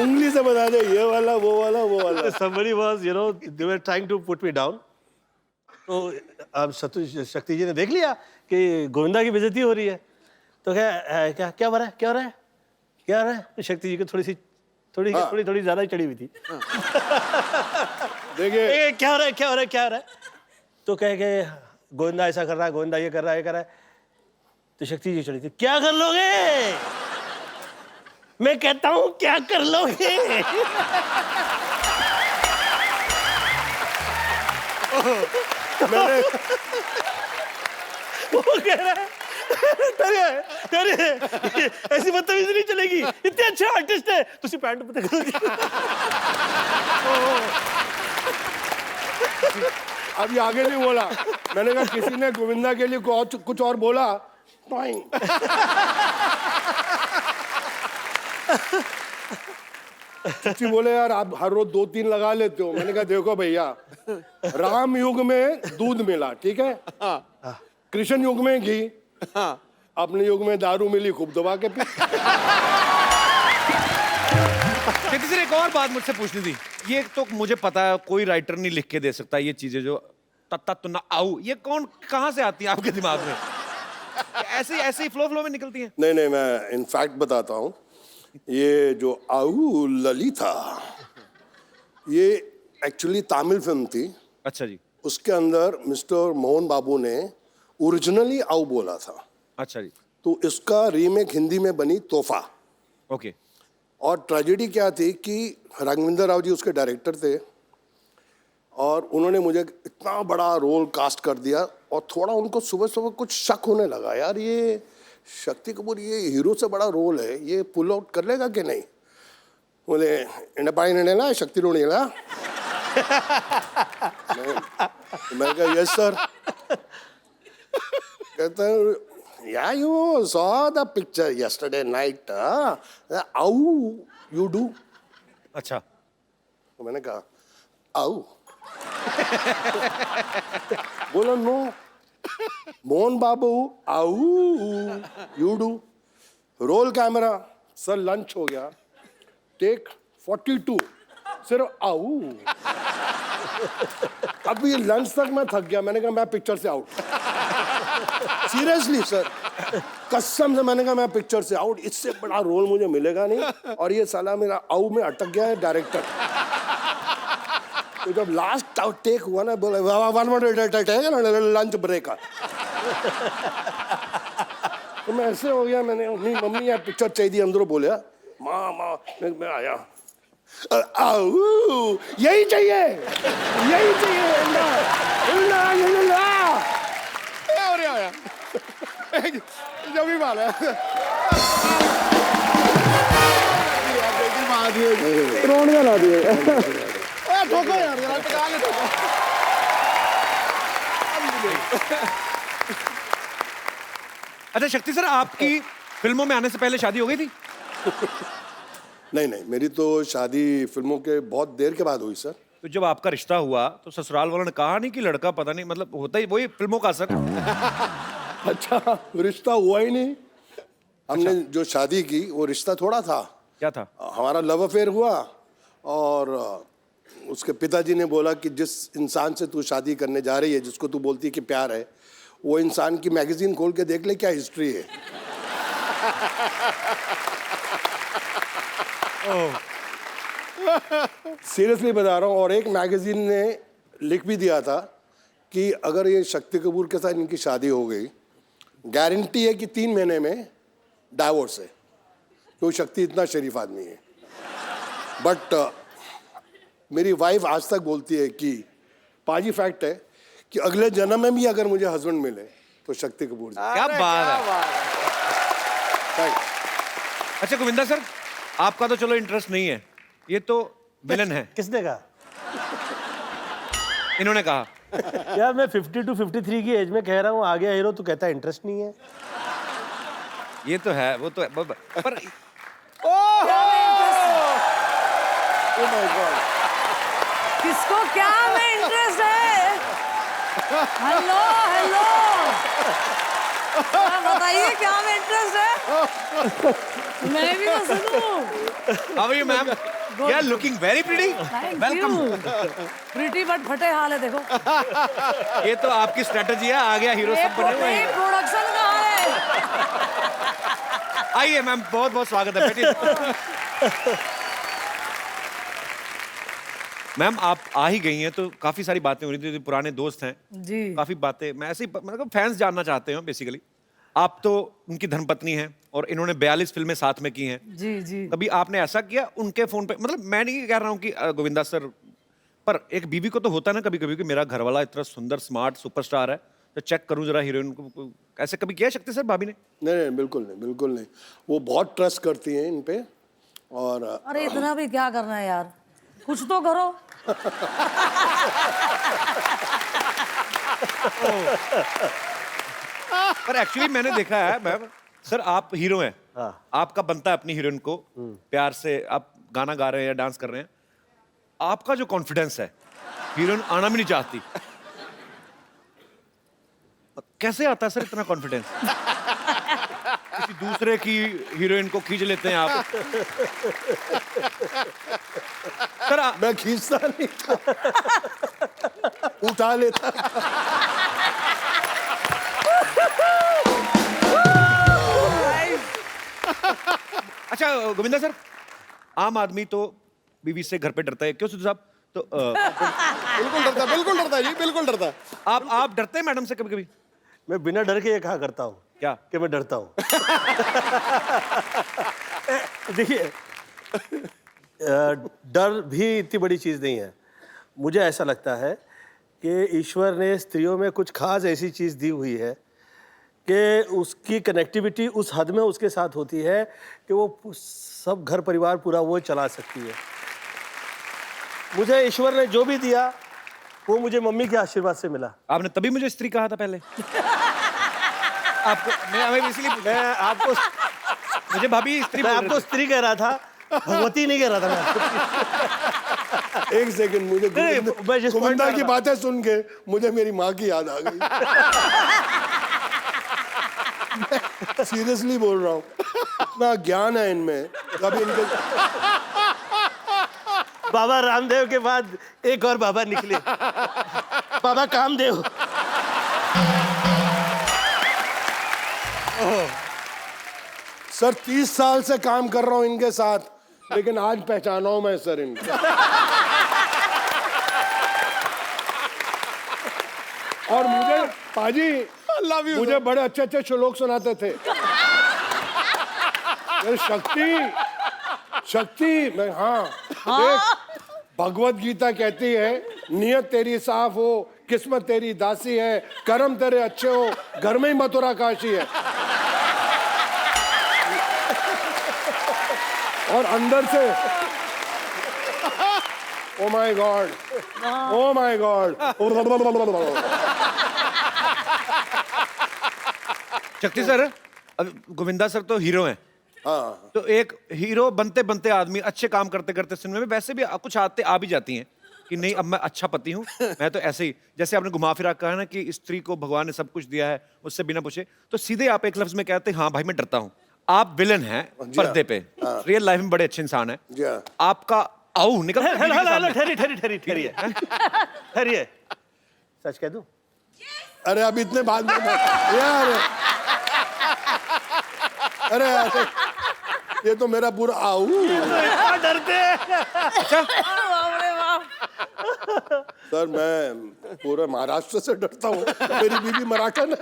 उंगली से बता दे, ये वाला वो वाला वो वाला। Somebody was, you know, they were trying to put me down. तो अब शक्ति जी ने देख लिया कि गोविंदा की बेइज्जती हो रही है, तो क्या क्या हो रहा है, क्या हो रहा है, क्या हो रहा है? तो शक्ति जी को थोड़ी ज्यादा ही चढ़ी हुई थी। देखिए क्या हो रहा है, क्या हो रहा है, क्या हो रहा है? तो कह के गोविंदा ऐसा कर रहा है, गोविंदा ये कर रहा है, ये कर रहा है। तो शक्ति जी चढ़ी थी, क्या कर लोगे? मैं कहता हूं क्या कर लोगे? वो कह रहा है तेरे ऐसी बदतमीजी नहीं चलेगी, इतने अच्छे आर्टिस्ट है, तुसी पैंट पता करोगे। अभी आगे नहीं बोला, मैंने कहा किसी ने गोविंदा के लिए कुछ और बोला। जी बोले यार आप हर रोज 2-3 लगा लेते हो। मैंने कहा देखो भैया, राम युग में दूध मिला, ठीक है, कृष्ण युग में घी, अपने युग में दारू मिली, खूब दबा के पी। किसी ने एक और बात मुझसे पूछनी थी, ये तो मुझे पता है कोई राइटर नहीं लिख के दे सकता ये चीजें जो तत्ता तो ना आऊ, ये कौन कहां से आती है आपके दिमाग में? ऐसे ही फ्लो में निकलती हैं? नहीं, मैं इनफैक्ट बताता हूँ, ये जो आऊ ललिता, ये एक्चुअली तमिल फिल्म थी। अच्छा जी। उसके अंदर मिस्टर मोहन बाबू ने ओरिजिनली आऊ बोला था। अच्छा जी। तो इसका रीमेक हिंदी में बनी तोहफा। ओके। और ट्रेजेडी क्या थी कि राघवेंद्र राव जी उसके डायरेक्टर थे और उन्होंने मुझे इतना बड़ा रोल कास्ट कर दिया और थोड़ा उनको सुबह सुबह कुछ शक होने लगा, यार ये शक्ति कपूर ये हीरो से बड़ा रोल है, ये पुल आउट कर लेगा कि नहीं। बोले इंडपाई नेला शक्ति रो नेला। मैं कहा यस सर। कहते हैं या you saw the picture yesterday night, how you do. अच्छा। तो मैंने कहा आओ। बोला नो मोहन बाबू आओ you do. Roll camera sir, lunch हो गया, टेक 42 सिर्फ आओ। अभी लंच तक मैं थक गया, मैंने कहा मैं पिक्चर से आउट। सीरियसली सर, कसम से मैंने कहा मैं पिक्चर से आउट, इससे बड़ा रोल मुझे मिलेगा नहीं। और ये साला मेरा आउ में अटक गया है डायरेक्टर। तो जब लास्ट टेक हुआ ना, बोले वन मिनट लंच ब्रेक। तो मैं ऐसे हो गया, मैंने नहीं मम्मी यार पिक्चर चाहिए अंदरों। बोले माँ माँ मैं आया, आओ यही चाहिए यही चाहिए। जब भी बात है रोने ला दिए। ठोको यार, टका के ठोको। अच्छा शक्ति सर, आपकी फिल्मों में आने से पहले शादी हो गई थी? नहीं नहीं, मेरी तो शादी फिल्मों के बहुत देर के बाद हुई सर। तो जब आपका रिश्ता हुआ तो ससुराल वालों ने कहा नहीं कि लड़का पता नहीं, मतलब होता ही वही फिल्मों का असर। अच्छा, रिश्ता हुआ ही नहीं। हमने जो शादी की वो रिश्ता थोड़ा था। क्या था? हमारा लव अफेयर हुआ और उसके पिताजी ने बोला कि जिस इंसान से तू शादी करने जा रही है, जिसको तू बोलती है कि प्यार है, वो इंसान की मैगजीन खोल के देख ले क्या हिस्ट्री है। सीरियसली बता रहा हूँ। और एक मैगजीन ने लिख भी दिया था कि अगर ये शक्ति कपूर के साथ इनकी शादी हो गई, गारंटी है कि 3 महीने में डाइवोर्स है, क्योंकि शक्ति इतना शरीफ आदमी है। बट मेरी वाइफ आज तक बोलती है कि पाजी फैक्ट है कि अगले जन्म में भी अगर मुझे हस्बैंड मिले तो शक्ति कपूर जी। क्या बात है। Thanks. अच्छा गोविंदा सर, आपका तो चलो इंटरेस्ट नहीं है, ये तो विलन है। किसने कहा? इन्होंने कहा। यार मैं 50 to 53 की एज में कह रहा हूँ आ गया हीरो, तू कहता है इंटरेस्ट नहीं है। ये तो है, वो तो है, पर किसको क्या में इंटरेस्ट है? हेलो हेलो, बताइए क्या में इंटरेस्ट है? मैं भी तो सुनूं। How are you ma'am? You are looking very pretty. Welcome. Pretty but फटे हाल है देखो। ये तो आपकी स्ट्रेटजी है, आ गया हीरो सब बने हुए हैं। प्रोडक्शन कहाँ है? आइए मैम, बहुत बहुत स्वागत है, बैठिए। मैम आप आ ही गई हैं तो काफी सारी बातें हो रही थी, पुराने दोस्त हैं जी। काफी बातें, मैं ऐसे ही मतलब फैंस जानना चाहते हैं बेसिकली। आप तो उनकी धर्मपत्नी हैं और इन्होंने 42 फिल्में साथ में की हैं। जी जी। कभी आपने ऐसा किया उनके फोन पे, मतलब मैं नहीं कह रहा हूँ कि गोविंदा सर, पर एक बीवी को तो होता है ना कभी कभी कि मेरा घरवाला इतना सुंदर स्मार्ट सुपरस्टार है तो चेक करूं जरा हीरोइन को, ऐसे कभी किया शक्ति सर भाभी ने? नहीं नहीं, बिल्कुल नहीं, बिल्कुल नहीं। वो बहुत ट्रस्ट करती हैं इन पे। और अरे इतना भी क्या करना है यार, कुछ तो करो। पर एक्चुअली मैंने देखा है मैम सर, आप हीरो हैं, आपका बनता है अपनी हीरोइन को प्यार से, आप गाना गा रहे हैं या डांस कर रहे हैं, आपका जो कॉन्फिडेंस है हीरोइन आना भी नहीं चाहती, कैसे आता है सर इतना कॉन्फिडेंस? किसी दूसरे की हीरोइन को खींच लेते हैं आप। सर मैं खींचता नहीं था, उठा लेता। अच्छा गोविंदा सर, आम आदमी तो बीवी से घर पे डरता है, क्यों सिद्धू साहब? तो बिल्कुल डरता है जी, बिल्कुल डरता है। आप डरते हैं मैडम से कभी कभी? मैं बिना डर के ये कहा करता हूँ। क्या? कि मैं डरता हूँ। देखिए, डर भी इतनी बड़ी चीज़ नहीं है। मुझे ऐसा लगता है कि ईश्वर ने स्त्रियों में कुछ खास ऐसी चीज़ दी हुई है कि उसकी कनेक्टिविटी उस हद में उसके साथ होती है कि वो सब घर परिवार पूरा वो चला सकती है। मुझे ईश्वर ने जो भी दिया वो मुझे मम्मी के आशीर्वाद से मिला। आपने तभी मुझे स्त्री कहा था पहले? आपको मैं इसलिए मैं आपको मुझे भाभी स्त्री मैं बोल रहे आपको थे। स्त्री कह रहा था, भगवती नहीं कह रहा था मैं आपको। एक सेकंड, मुझे नहीं, मैं जिस point गोविंदा पर की था। बातें सुन के मुझे मेरी माँ की याद आ गई। सीरियसली बोल रहा हूँ, इतना ज्ञान है इनमें। कभी इनके बाबा रामदेव के बाद एक और बाबा निकले, बाबा कामदेव। सर 30 साल से काम कर रहा हूँ इनके साथ, लेकिन आज पहचाना हूं मैं सर इनको। और मुझे पाजी मुझे बड़े अच्छे अच्छे श्लोक सुनाते थे। ये शक्ति मैं हाँ देख, भगवत गीता कहती है नियत तेरी साफ हो, किस्मत तेरी दासी है, कर्म तेरे अच्छे हो, घर में ही मथुरा काशी है। और अंदर से oh my God, oh my God. शक्ति सर, अब गोविंदा सर तो हीरो हैं। हाँ तो एक हीरो बनते बनते आदमी अच्छे काम करते करते सिनेमा में वैसे भी कुछ आते आ भी जाती हैं कि नहीं अब मैं अच्छा पति हूँ, मैं तो ऐसे ही, जैसे आपने घुमा फिरा कहा ना कि स्त्री को भगवान ने सब कुछ दिया है, उससे बिना पूछे, तो सीधे आप एक लफ्ज में कहते हैं हाँ भाई मैं डरता हूँ। आप विलन हैं पर्दे पे, रियल लाइफ में बड़े अच्छे इंसान हैं। जी हाँ। आपका आओ निकल ठहरिए, सच कह दूं? अरे अब इतने बाद में यार, अरे ये तो मेरा पूरा आऊ। डरते हैं। बाप रे बाप। सर मैं पूरे महाराष्ट्र से डरता हूँ, मेरी बीवी मराठन है।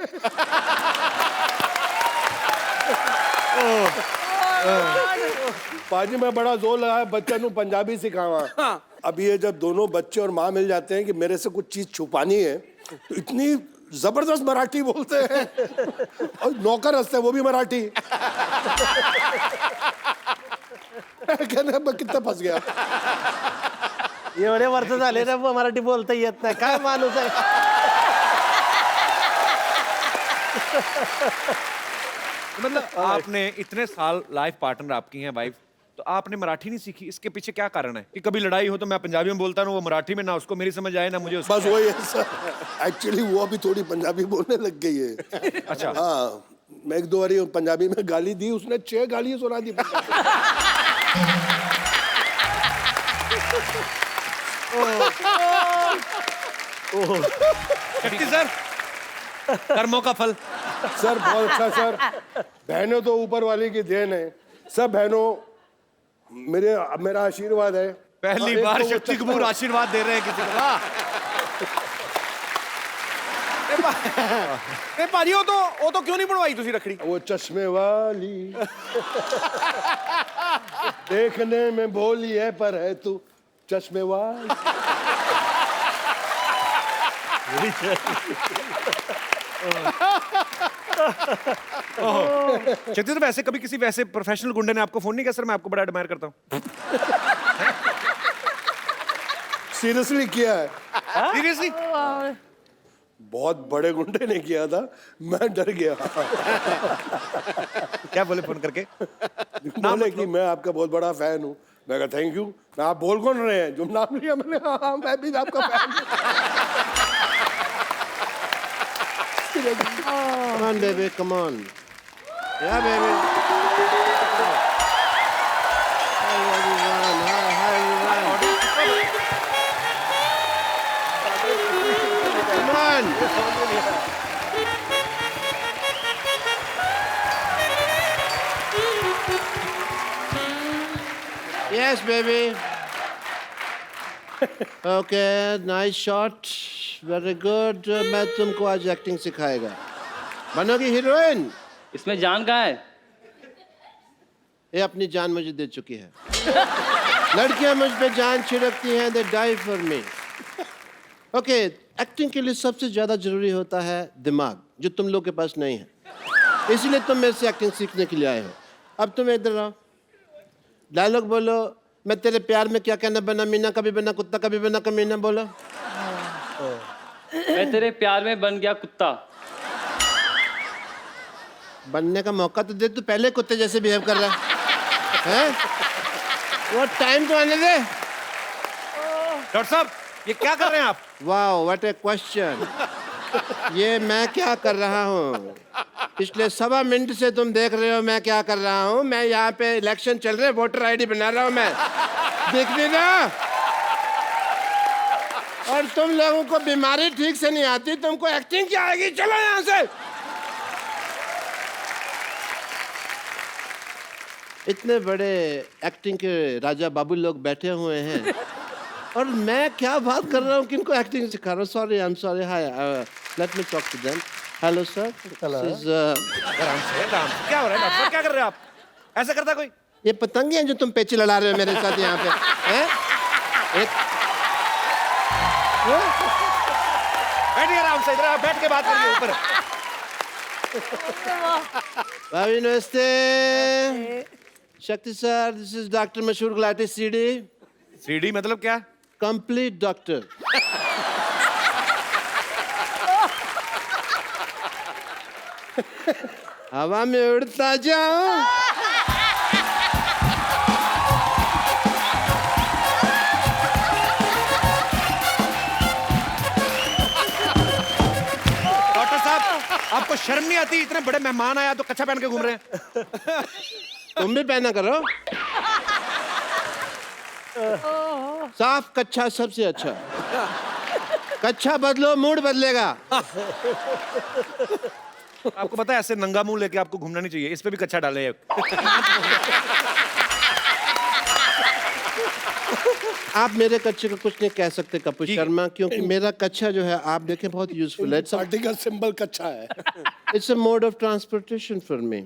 पाजी मैं बड़ा जोर लगाया बच्चे को पंजाबी सिखावा। अब ये जब दोनों बच्चे और माँ मिल जाते हैं कि मेरे से कुछ चीज छुपानी है, तो इतनी जबरदस्त मराठी बोलते हैं। और नौकर हंसते हैं, वो भी मराठी। कहने मैं कितना फंस गया। एवढे वर्ष झाले ना मराठी बोलता येत नाही, काय माणूस आहे। मतलब आपने इतने साल लाइफ पार्टनर आपकी हैं वाइफ, तो आपने मराठी नहीं सीखी, इसके पीछे क्या कारण है कि कभी लड़ाई हो तो मैं पंजाबी में बोलता हूँ, वो मराठी में, ना उसको मेरी समझ आए ना मुझे उसको। बस वही है सर, एक्चुअली वो अभी थोड़ी पंजाबी बोलने लग गई है। अच्छा। हाँ, मैं एक दो बारी पंजाबी में गाली दी, उसने 6 गाली सुना दी। शक्ति सर, कर्मों का फल। सर बहुत अच्छा सर, बहनों तो ऊपर वाले की देन है। सब बहनों मेरा आशीर्वाद है। पहली एक बार तो वो शक्ति कपूर आशीर्वाद दे रहे हैं किसी को। वाह। ए भाजी वो तो क्यों नहीं बनवाई तुसी रखड़ी? वो चश्मे वाली देखने में भोली है पर है तू चश्मे वाली। शक्ति सर वैसे कभी किसी वैसे प्रोफेशनल गुंडे ने आपको फोन नहीं किया सर मैं आपको बड़ा एडमायर करता हूँ? सीरियसली किया है, सीरियसली? बहुत बड़े गुंडे ने किया था, मैं डर गया। क्या बोले फोन करके? बोले कि मैं आपका बहुत बड़ा फैन हूँ। मैं कहा थैंक यू। मैं आप बोल कौन रहे हैं? जो नाम लिया मैंने, हाँ मैं भी आपका फैन हूँ। Come on, baby, come on. Yeah, baby. Hi, everyone. Hi, everyone. Come on. Yes, baby. Okay, nice shot. Very good. मैं तुमको आज एक्टिंग सिखाएगा। बनोगी हीरोइन? इसमें जान कहाँ है? ये अपनी जान मुझे दे चुकी है। लड़कियां मुझ पे जान छिड़कती हैं, they die for me. Okay, acting के लिए सबसे ज्यादा जरूरी होता है दिमाग, जो तुम लोग के पास नहीं है। इसलिए तुम मेरे से एक्टिंग सीखने के लिए आए हो। अब तुम इधर आओ, डायलॉग बोलो। मैं तेरे प्यार में क्या कहना बना मीना, कभी बना कुत्ता, कभी बना कमीना। बोलो। मैं तेरे प्यार में बन गया कुत्ता। बनने का मौका तो दे, तू पहले कुत्ते जैसे बिहेव कर रहा है। वो टाइम तो आने दे। डॉक्टर साहब ये क्या कर रहे हैं आप? Wow, what A question. ये मैं क्या कर रहा हूँ? पिछले 1.25 मिनट से तुम देख रहे हो मैं क्या कर रहा हूँ। मैं यहाँ पे इलेक्शन चल रहे हैं, वोटर आईडी बना रहा हूँ मैं। देख नहीं ना? और तुम लोगों को बीमारी ठीक से नहीं आती, तुमको एक्टिंग क्या आएगी? चलो यहाँ से। इतने बड़े एक्टिंग के राजा बाबू लोग बैठे हुए हैं और मैं क्या बात कर रहा हूँ, किनको एक्टिंग सिखा रहा हूँ। Sorry, I am sorry. Hi, let me talk to them. Hello sir, आराम से, आराम से। क्या हो रहा है डॉक्टर साहब? क्या कर रहे हैं आप? ऐसा करता कोई? ये पतंगे हैं जो तुम पेचे लड़ा रहे हो मेरे साथ यहाँ पे, हैं? बैठिए आराम से, इधर आप बैठ के बात करिए ऊपर। भाभी नमस्ते। शक्ति सर, दिस इज डॉक्टर मशहूर गुलाटी सीडी। सीडी मतलब क्या? Complete doctor. हवा में उड़ता जाओ। डॉक्टर साहब आपको शर्म नहीं आती? इतने बड़े मेहमान आया तो कच्छा पहन के घूम रहे हैं। तुम भी पहना करो। साफ कच्छा सबसे अच्छा। कच्छा बदलो, मूड बदलेगा। आपको पता है ऐसे नंगा मुंह लेके आपको घूमना नहीं चाहिए। इस पे भी कच्छा डाले हैं। आप मेरे कच्छे को कुछ नहीं कह सकते कपूर शर्मा, क्योंकि मेरा कच्छा जो है आप देखें बहुत यूजफुल है। पार्टी का सिंबल कच्चा है। It's a mode of transportation for me.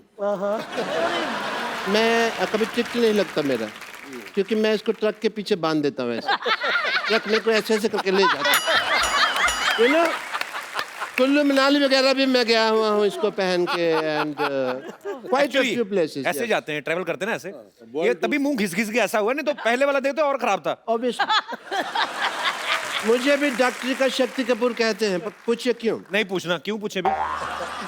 मैं कभी टिकट नहीं लगता मेरा, क्योंकि मैं इसको ट्रक के पीछे बांध देता हूँ। ऐसे ट्रक मेरे को ऐसे ऐसे करके ले जाता है। यू नो, कुल्लू मनाली वगैरह भी मैं गया हुआ हूँ इसको पहन के। And quite a few places. ऐसे जाते हैं, ट्रैवल करते हैं ना ऐसे। ये तभी मुंह घिस घिस के ऐसा हुआ, नहीं तो पहले वाला देखते और खराब था। ऑब्वियसली मुझे भी डॉक्टरी का शक्ति कपूर कहते हैं, पर पूछिए क्यों? नहीं पूछना, क्यों पूछे भी?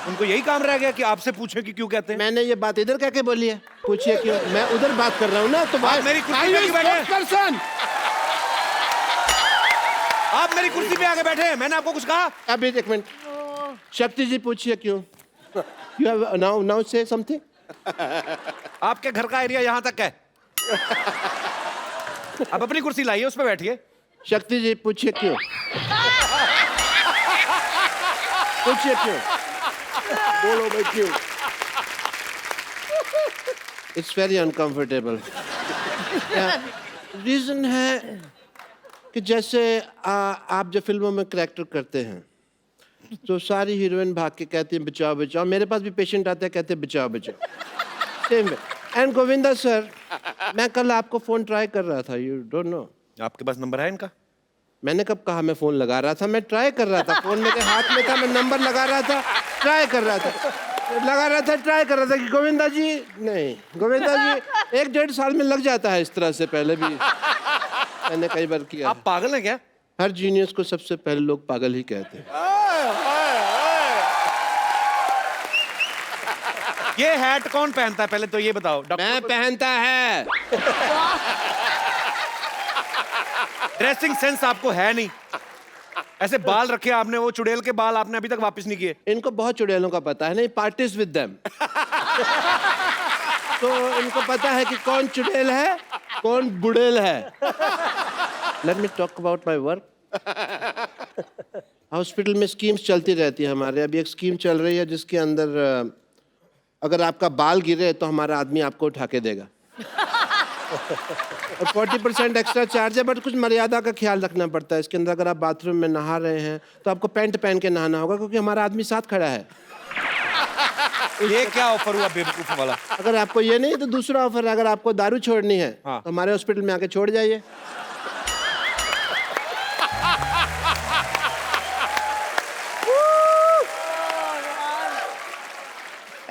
उनको यही काम रह गया कि आपसे पूछे कि क्यों कहते हैं। मैंने ये बात इधर कह के बोली है, पूछिए क्यों? मैं उधर बात कर रहा हूँ ना। तो मेरी कुर्सी पे क्यों बैठे? पर्सन, आप मेरी कुर्सी पे आके बैठे हैं, मैंने आपको कुछ कहा? अभी एक मिनट। शक्ति जी पूछिए क्यों? You have now say something? आपके घर का एरिया यहाँ तक है। अब अपनी कुर्सी लाइए, उस पे बैठिए। शक्ति जी पूछिए क्यों? पूछिए क्यों? बोलो भाई क्यों? It's very uncomfortable. रीजन है कि जैसे आप जो फिल्मों में करैक्टर करते हैं तो सारी हीरोइन भाग के कहती हैं बचाओ बचाओ। मेरे पास भी पेशेंट आते हैं, कहते हैं बचाओ बचाओ। Same way. And Govinda sir, मैं कल आपको फोन ट्राई कर रहा था। You don't know. आपके पास नंबर है इनका? मैंने कब कहा मैं फोन लगा रहा था? मैं ट्राई कर रहा था। फोन मेरे हाथ में था, मैं नंबर लगा रहा था, ट्राई कर रहा था, ट्राई कर रहा था कि गोविंदा जी नहीं, गोविंदा जी 1-1.5 साल में लग जाता है। इस तरह से पहले भी मैंने कई बार किया। आप पागल हैं क्या? हर जीनियस को सबसे पहले लोग पागल ही कहते हैं। ये हैट कौन पहनता है पहले तो ये बताओ? मैं पहनता है। ड्रेसिंग सेंस आपको है नहीं। ऐसे बाल रखे आपने, वो चुड़ैल के बाल आपने अभी तक वापस नहीं किए। इनको बहुत चुड़ैलों का पता है, नहीं पार्टीज विद देम। तो इनको पता है कि कौन चुड़ैल है, कौन बुड़ैल है। Late me talk about my work. Hospital में स्कीम्स चलती रहती है हमारे। अभी एक स्कीम चल रही है जिसके अंदर अगर आपका बाल गिरे तो हमारा आदमी आपको उठा के देगा। और 40% एक्स्ट्रा चार्ज है, बट कुछ मर्यादा का ख्याल रखना पड़ता है। इसके अंदर अगर आप बाथरूम में नहा रहे हैं तो आपको पैंट पहन के नहाना होगा, क्योंकि हमारा आदमी साथ खड़ा है। ये क्या ऑफर हुआ बेवकूफ वाला? अगर आपको ये नहीं तो दूसरा ऑफर है, अगर आपको दारू छोड़नी है हाँ। तो हमारे हॉस्पिटल में आके छोड़ जाइए।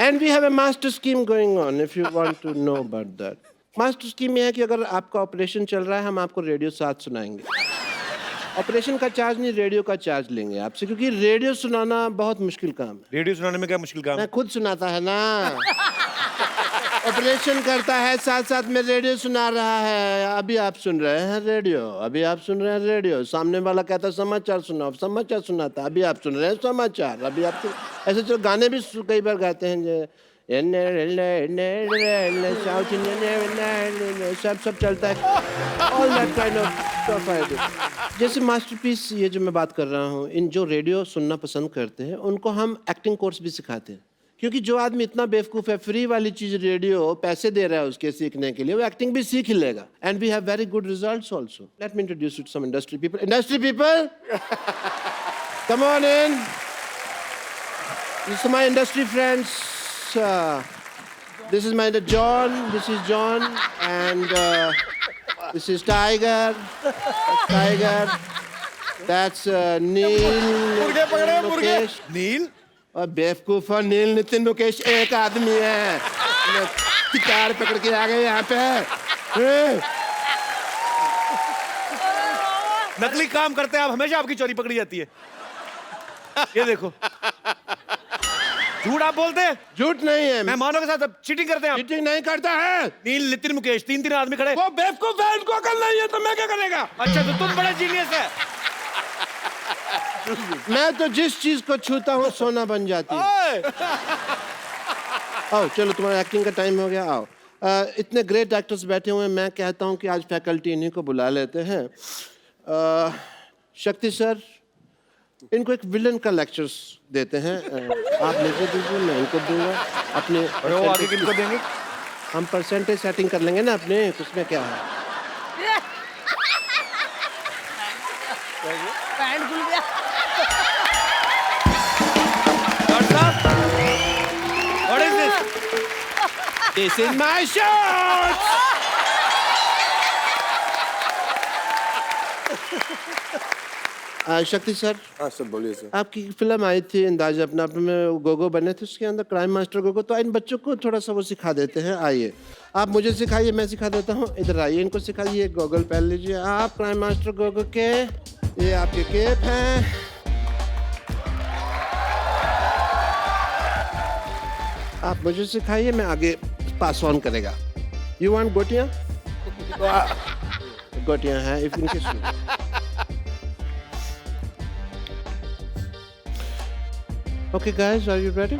And we have a master scheme going on if you want to know about that. Master scheme ये है कि अगर आपका ऑपरेशन चल रहा है हम आपको रेडियो साथ सुनाएंगे। ऑपरेशन का चार्ज नहीं, रेडियो का चार्ज लेंगे आपसे, क्योंकि रेडियो सुनाना बहुत मुश्किल काम है। रेडियो सुनाने में क्या मुश्किल काम है? मैं खुद सुनाता है ना। ऑपरेशन करता है साथ साथ में रेडियो सुना रहा है। अभी आप सुन रहे हैं रेडियो, अभी आप सुन रहे हैं रेडियो, सामने वाला कहता है समाचार सुनाओ, समाचार सुनाता, अभी आप सुन रहे हैं समाचार, अभी आप ऐसे तो गाने भी कई बार गाते हैं जो साउथ इंडियन सब चलता है। All that kind of stuff I do. जैसे मास्टरपीस ये जो मैं बात कर रहा हूँ, इन जो रेडियो सुनना पसंद करते हैं उनको हम एक्टिंग कोर्स भी सिखाते हैं, क्योंकि जो आदमी इतना बेवकूफ़ है, फ्री वाली चीज़ रेडियो पैसे दे रहा है उसके सीखने के लिए, वो एक्टिंग भी सीख ही लेगा। And we have very good results also. Let me introduce you to some industry people. Industry people, come on in. These are my industry friends. This is my John. This is John, and this is Tiger. That's Tiger. That's Neil. Mukesh. नील? और बेवकूफ और नील नितिन मुकेश एक आदमी है। Guitar पकड़ के आ गए यहाँ पे। नकली काम करते हैं आप, हमेशा आपकी चोरी पकड़ी जाती है। ये देखो, झूठ आप बोलते हैं। झूठ नहीं है, मेहमानों के साथ चीटिंग करते हैं आप। चीटिंग नहीं करता है। नील, नितिन, मुकेश, तीन आदमी खड़े। वो बेवकूफ है, उनको अकल नहीं है तो मैं क्या करेगा। अच्छा, तो तुम बड़े जीनियस है। मैं तो जिस चीज को छूता हूँ सोना बन जाती है। आओ चलो, तुम्हारा एक्टिंग का टाइम हो गया, आओ। इतने ग्रेट एक्टर्स बैठे हुए हैं, मैं कहता हूँ कि आज फैकल्टी इन्हीं को बुला लेते हैं। शक्ति सर, इनको एक विलन का लेक्चर्स देते हैं। आप लेके दीजिए, मैं इनको दूंगा। अपने और वो आगे किनको देंगे? हम परसेंटेज सेटिंग कर लेंगे ना अपने, उसमें क्या है। पैंट खुल गया। डॉक्टर साहब, what is this? This is my shirt. शक्ति सर। हाँ सर, बोलिए सर। आपकी फिल्म आई थी अंदाज अपना, में गोगो बने थे, उसके अंदर क्राइम मास्टर गोगो, तो इन बच्चों को थोड़ा सा वो सिखा देते हैं। आइए, आप मुझे सिखाइए, मैं सिखा देता हूँ। इधर आइए, इनको सिखाइए। गॉगल पहन लीजिए आप क्राइम मास्टर गोगो के, ये आपके केप हैं। आप मुझे सिखाइए, मैं आगे पास ऑन करेगा। यू वांट गोटियाँ? गोटियाँ हैं इफ इनके। Okay guys, are you ready?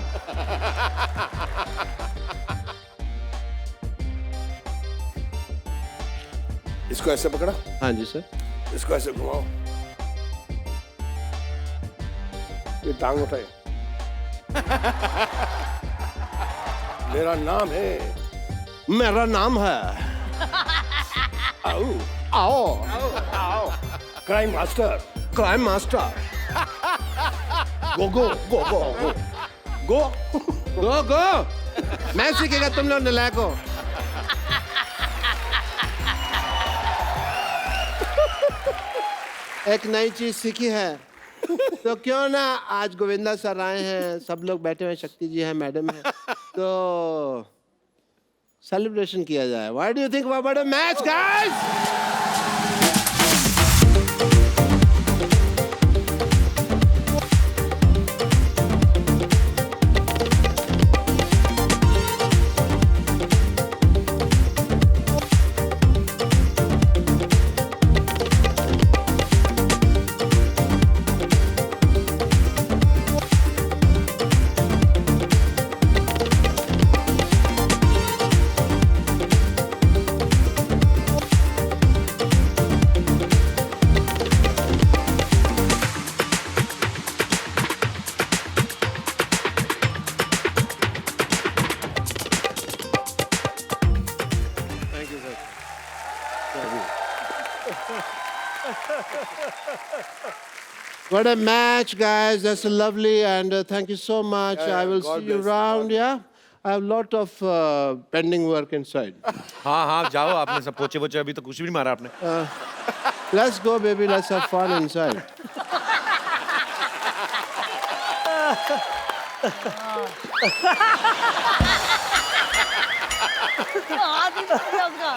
इसको ऐसे पकड़ा, हाँ जी सर। इसको ऐसे घुमाओ, ये टांग उठाए। मेरा नाम है। मेरा नाम है। आओ आओ। Crime master. Crime master. Go go go go go go go. मैं सीखेगा, तुम लोग नलायक हो। एक नई चीज सीखी है, तो क्यों ना आज गोविंदा सर आए हैं, सब लोग बैठे हुए, शक्ति जी है, मैडम है, तो सेलिब्रेशन किया जाए। What do you think about a match guys? What a match, guys. That's lovely, and thank you so much. I will God see you bless you. around. Yeah, I have lot of pending work inside. हाँ हाँ जाओ, आपने सब पोचे वोचे अभी तो कुछ भी नहीं मारा आपने। Let's go, baby. Let's have fun inside. हाथ ही टूट गया उसका।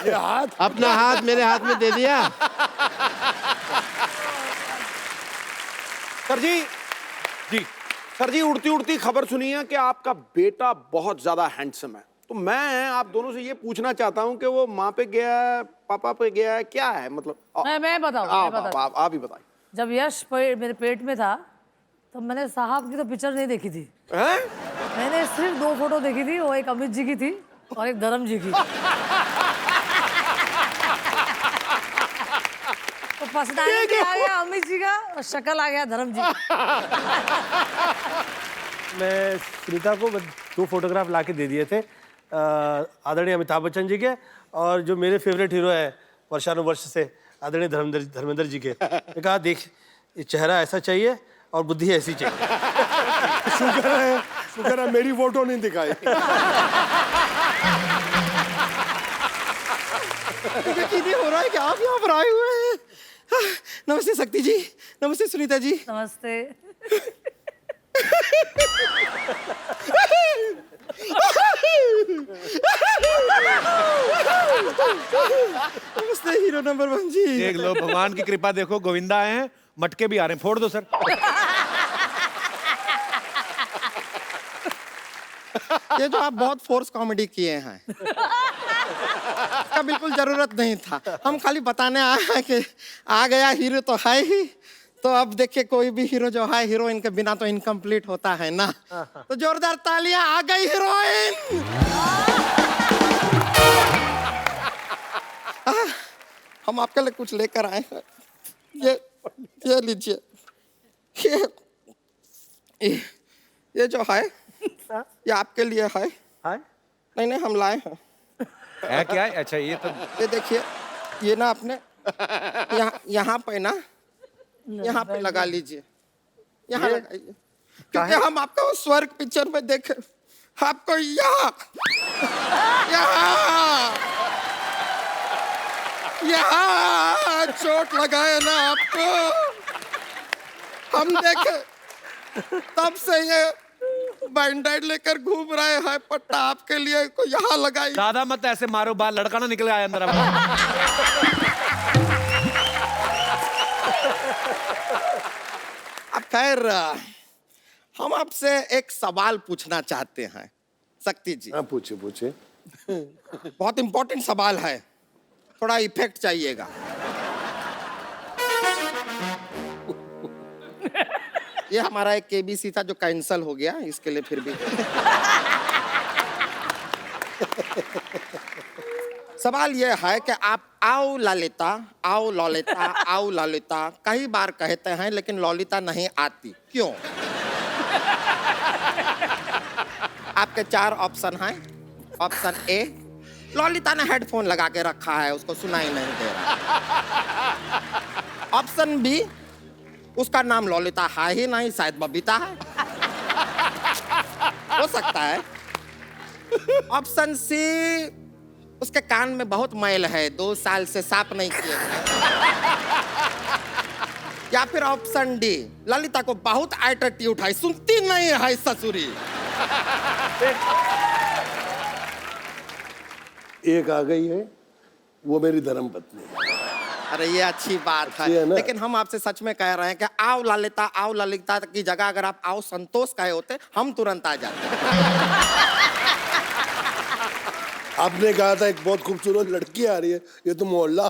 ये हाथ अपना हाथ मेरे हाथ में दे दिया। सर जी सर जी, उड़ती उड़ती खबर सुनी है कि आपका बेटा बहुत ज्यादा हैंडसम है। तो मैं आप दोनों से ये पूछना चाहता हूँ कि वो माँ पे गया है, पापा पे गया है, क्या है मतलब? मैं बताऊँ, मैं बताती हूँ। आप ही बताइए। जब यश मेरे पेट में था तो मैंने साहब की तो पिक्चर नहीं देखी थी। हैं? मैंने सिर्फ 2 फोटो देखी थी, वो एक अमित जी की थी और एक धर्म जी की। तो पर्सनालिटी आ गया अमित जी का और शक्ल आ गया धर्म जी की। मैं सुनीता को 2 फोटोग्राफ ला के दे दिए थे, आदरणीय अमिताभ बच्चन जी के और जो मेरे फेवरेट हीरो है वर्षानुवर्ष से आदरणीय धर्मेंद्र जी के। मैं कहा देख, ये चेहरा ऐसा चाहिए और बुद्धि ऐसी चाहिए। शुक्र है मेरी फोटो नहीं दिखाई। यकीन हो रहा है कि आप यहाँ पर आए हुए हैं। नमस्ते शक्ति जी, नमस्ते सुनीता जी। नमस्ते। नमस्ते हीरो नंबर 1 जी। देख लो, भगवान की कृपा देखो, गोविंदा आए हैं, मटके भी आ रहे हैं, फोड़ दो सर। ये जो आप बहुत फोर्स कॉमेडी किए हैं, इसका बिल्कुल जरूरत नहीं था। हम खाली बताने आए हैं कि आ गया हीरो तो है ही, तो अब देखिए कोई भी हीरो जो है हीरोइन के बिना तो इनकम्प्लीट होता है ना। तो जोरदार तालियां, आ गई हीरोइन। हम आपके लिए कुछ लेकर आए हैं। ये लीजिए। ये जो है ये आपके लिए है। नहीं नहीं, हम लाए हैं। है क्या है? अच्छा ये तो ये देखिए, ये ना आपने यहाँ पे ना, यहाँ पे लगा लीजिए, यहाँ लगाइए, क्योंकि हम आपको स्वर्ग पिक्चर में देखे, आपको यहाँ चोट लगाए ना आपको, हम देखे, तब से ये बैंडेड लेकर घूम रहे हैं। पट्टा आपके लिए को यहाँ लगाई। ज्यादा मत ऐसे मारो, बाल लड़का ना निकल आए अंदर। अब खैर, हम आपसे एक सवाल पूछना चाहते हैं शक्ति जी। हाँ पूछे पूछे। बहुत इंपॉर्टेंट सवाल है, थोड़ा इफेक्ट चाहिएगा। ये हमारा एक केबीसी था जो कैंसिल हो गया, इसके लिए फिर भी सवाल ये है कि आप आओ ललिता, आओ ललिता, आओ ललिता कई बार कहते हैं लेकिन ललिता नहीं आती, क्यों? आपके 4 ऑप्शन हैं। ऑप्शन ए, ललिता ने हेडफोन लगा के रखा है, उसको सुनाई नहीं दे रहा। ऑप्शन बी, उसका नाम ललिता है ही नहीं, शायद बबीता है, हो सकता है। ऑप्शन सी, उसके कान में बहुत मैल है, 2 साल से साफ नहीं किए हैं। या फिर ऑप्शन डी, ललिता को बहुत एटीट्यूड है, सुनती नहीं है ससुरी। एक आ गई है, वो मेरी धर्म पत्नी है। अरे ये अच्छी बात अच्छी है है, ना? लेकिन हम आपसे सच में कह रहे हैं कि आओ ललिता की जगह अगर आप आओ संतोष कहे होते, हम तुरंत आ जाते। आपने कहा था एक बहुत खूबसूरत लड़की आ रही है, ये तो मोहल्ला।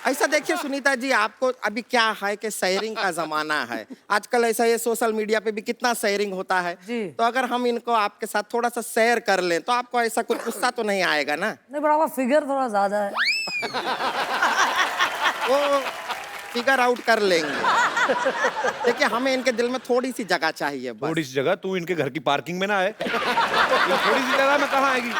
ऐसा देखिए सुनीता जी, आपको अभी क्या है कि शेयरिंग का जमाना है आजकल। ऐसा ये सोशल मीडिया पे भी कितना शेयरिंग होता है जी। तो अगर हम इनको आपके साथ थोड़ा सा शेयर कर लें तो आपको ऐसा कुछ गुस्सा तो नहीं आएगा ना? नहीं, बड़ा फिगर थोड़ा ज्यादा है। वो फिगर आउट कर लेंगे। देखिए हमें इनके दिल में थोड़ी सी जगह चाहिए बस। थोड़ी सी जगह, तू इनके घर की पार्किंग में ना आए। थोड़ी सी जगह में कहाँ आएगी?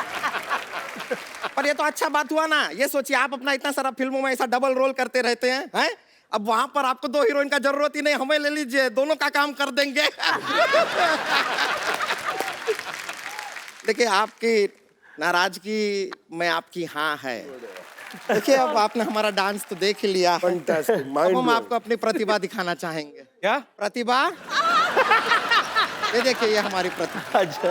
पर ये तो अच्छा बात हुआ ना। ये सोचिए आप अपना इतना सारा फिल्मों में ऐसा डबल रोल करते रहते हैं? अब वहां पर आपको 2 हीरोइन का जरूरत ही नहीं, हमें ले लीजिए, दोनों का काम कर देंगे। देखिए आपकी नाराजगी में आपकी हाँ है। देखिए अब आपने हमारा डांस तो देख ही लिया है। Fantastic, अब mind हम blowing. आपको अपनी प्रतिभा दिखाना चाहेंगे। क्या? प्रतिभा? ये देखिए ये हमारी प्रतिभा। अच्छा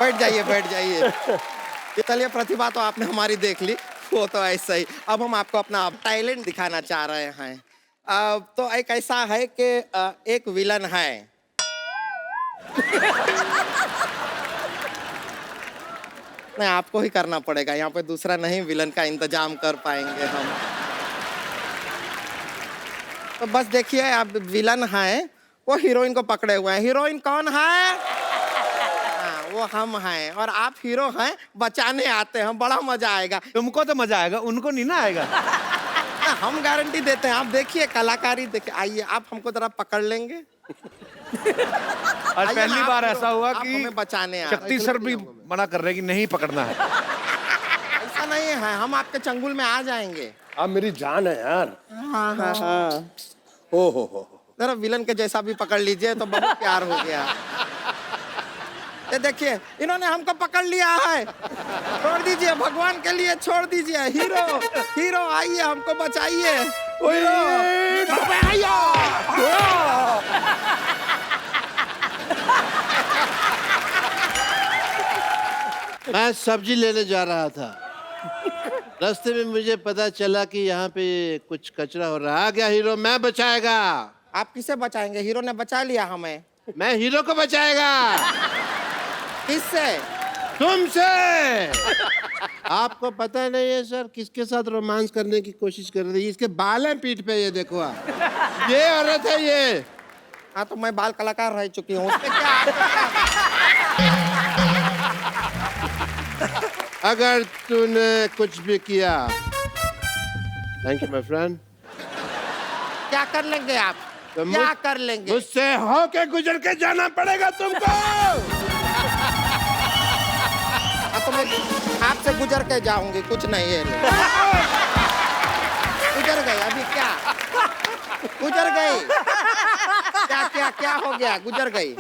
बैठ जाइए बैठ जाइए। ये चलिए प्रतिभा तो आपने हमारी देख ली, वो तो ऐसा ही। अब हम आपको अपना टैलेंट दिखाना चाह रहे हैं। तो एक ऐसा है कि एक विलन है। नहीं आपको ही करना पड़ेगा, यहाँ पे दूसरा नहीं विलन का इंतजाम कर पाएंगे हम। तो बस देखिए आप विलन है, वो हीरोइन को पकड़े हुए हैं। हीरोइन कौन है? वो हम हैं और आप हीरो हैं, बचाने आते हैं, बड़ा मजा आएगा। तुमको तो मजा आएगा, उनको नहीं ना आएगा। हम गारंटी देते हैं। आप देखिए कलाकारी देखिए। आइए आप हमको जरा पकड़ लेंगे। आज पहली बार ऐसा हुआ आप कि हमें बचाने आ रहे हैं। शक्ति सर भी मना कर रहे हैं कि नहीं पकड़ना है। ऐसा नहीं है, हम आपके चंगुल में आ जाएंगे। आप मेरी जान है यार। हाँ हाँ हाँ। ओ हो। जरा विलन के जैसा भी पकड़ लीजिए तो बहुत प्यार हो गया। ये देखिए इन्होंने हमको पकड़ लिया है। छोड़ दीजिए, भगवान के लिए छोड़ दीजिए। हीरो हीरो आइए हमको बचाइए। मैं सब्जी लेने जा रहा था, रास्ते में मुझे पता चला कि यहाँ पे कुछ कचरा हो रहा है। आ गया हीरो, मैं बचाएगा। आप किसे बचाएंगे? हीरो ने बचा लिया हमें। मैं हीरो को बचाएगा। किससे? तुमसे। आपको पता नहीं है सर किसके साथ रोमांस करने की कोशिश कर रही है? इसके बाल हैं पीठ पे, ये देखो आप। ये औरत है ये। हाँ तो मैं बाल कलाकार रह चुकी हूँ, उसमें क्या? अगर तूने कुछ भी किया, थैंक यू माय फ्रेंड। क्या कर लेंगे आप? तो क्या कर लेंगे? मुझसे होके गुजर के जाना पड़ेगा तुमको। हाँ तो मैं आपसे गुजर के जाऊंगी, कुछ नहीं है। गुजर गई अभी क्या? गुजर गई क्या? क्या क्या हो गया? गुजर गई।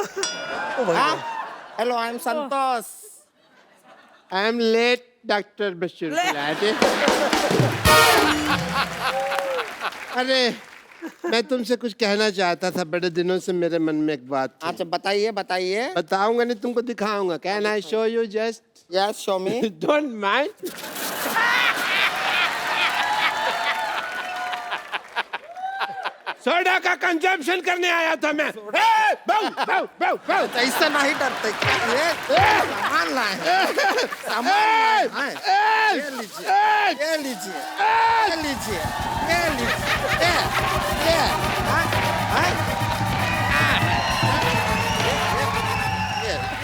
Hello I am Santosh. I am late doctor Bashir. अरे मैं तुमसे कुछ कहना चाहता था, बड़े दिनों से मेरे मन में एक बात थी। अच्छा बताइए बताइए। बताऊंगा नहीं, तुमको दिखाऊंगा। Can I show you just? Yes show me. Don't mind. Soda का कंजम्पशन करने आया था मैं। ऐसा नहीं डरते। ये सामान लाए हैं। सामान लाए हैं। ये लीजिए, ये लीजिए, ये लीजिए, ये लीजिए, ये हाँ, हाँ,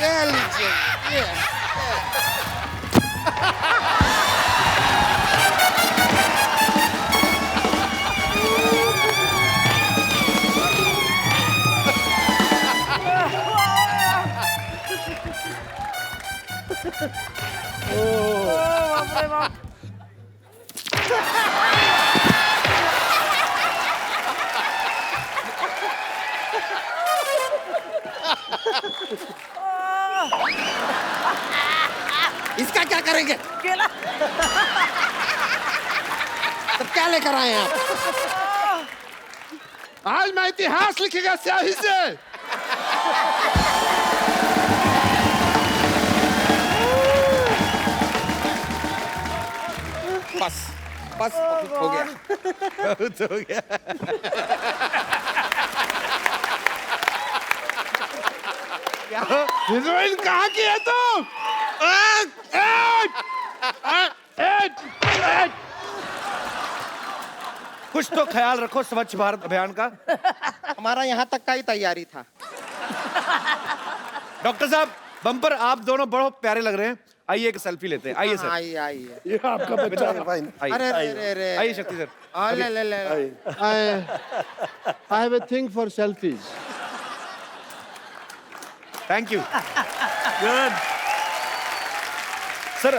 ये लीजिए, ये इसका क्या करेंगे? केला। तो क्या लेकर आए हैं आप? आज मैं इतिहास लिखेगा स्याही से। बस बस हो गया। बहुत हो गया। हीरोइन कहाँ की है तुम? कुछ तो ख्याल रखो स्वच्छ भारत अभियान का। हमारा यहाँ तक का ही तैयारी था। डॉक्टर साहब बम्पर आप दोनों बहुत प्यारे लग रहे हैं। आइए एक सेल्फी लेते हैं। आइए सर। आइए आइए। ये आपका बच्चा है। आइए। अरे अरे अरे आइए शक्ति सर। ले ले ले। I have a thing for selfies. Thank you. Good. Sir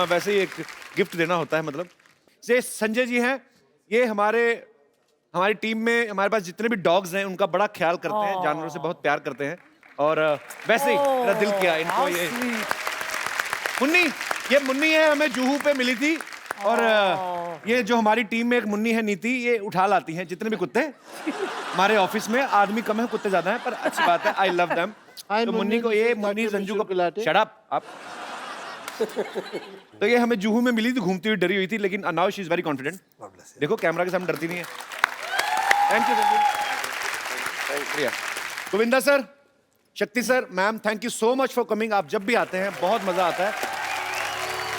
वैसे ही एक गिफ्ट देना होता है, मतलब ये संजय जी हैं, ये हमारी टीम में हमारे पास जितने भी डॉग्स हैं उनका बड़ा ख्याल करते हैं, जानवरों से बहुत प्यार करते हैं। और वैसे ही मेरा दिल किया इनको ये मुन्नी, ये मुन्नी है, हमें जुहू पे मिली थी। और ये जो हमारी टीम में एक मुन्नी है नीति, ये उठा लाती हैं जितने भी कुत्ते। हमारे ऑफिस में आदमी कम है, कुत्ते ज्यादा हैं, पर अच्छी बात है, आई लव देम। तो मुन्नी को ये मुन्नी संजू को शट अप आप। तो ये हमें जुहू में मिली थी, घूमती हुई डरी हुई थी, लेकिन now she is very confident. देखो कैमरा के सामने डरती नहीं है। थैंक यू शुक्रिया। गोविंदा सर, शक्ति sir, ma'am, thank you so much for coming. आप जब भी आते हैं बहुत मजा आता है।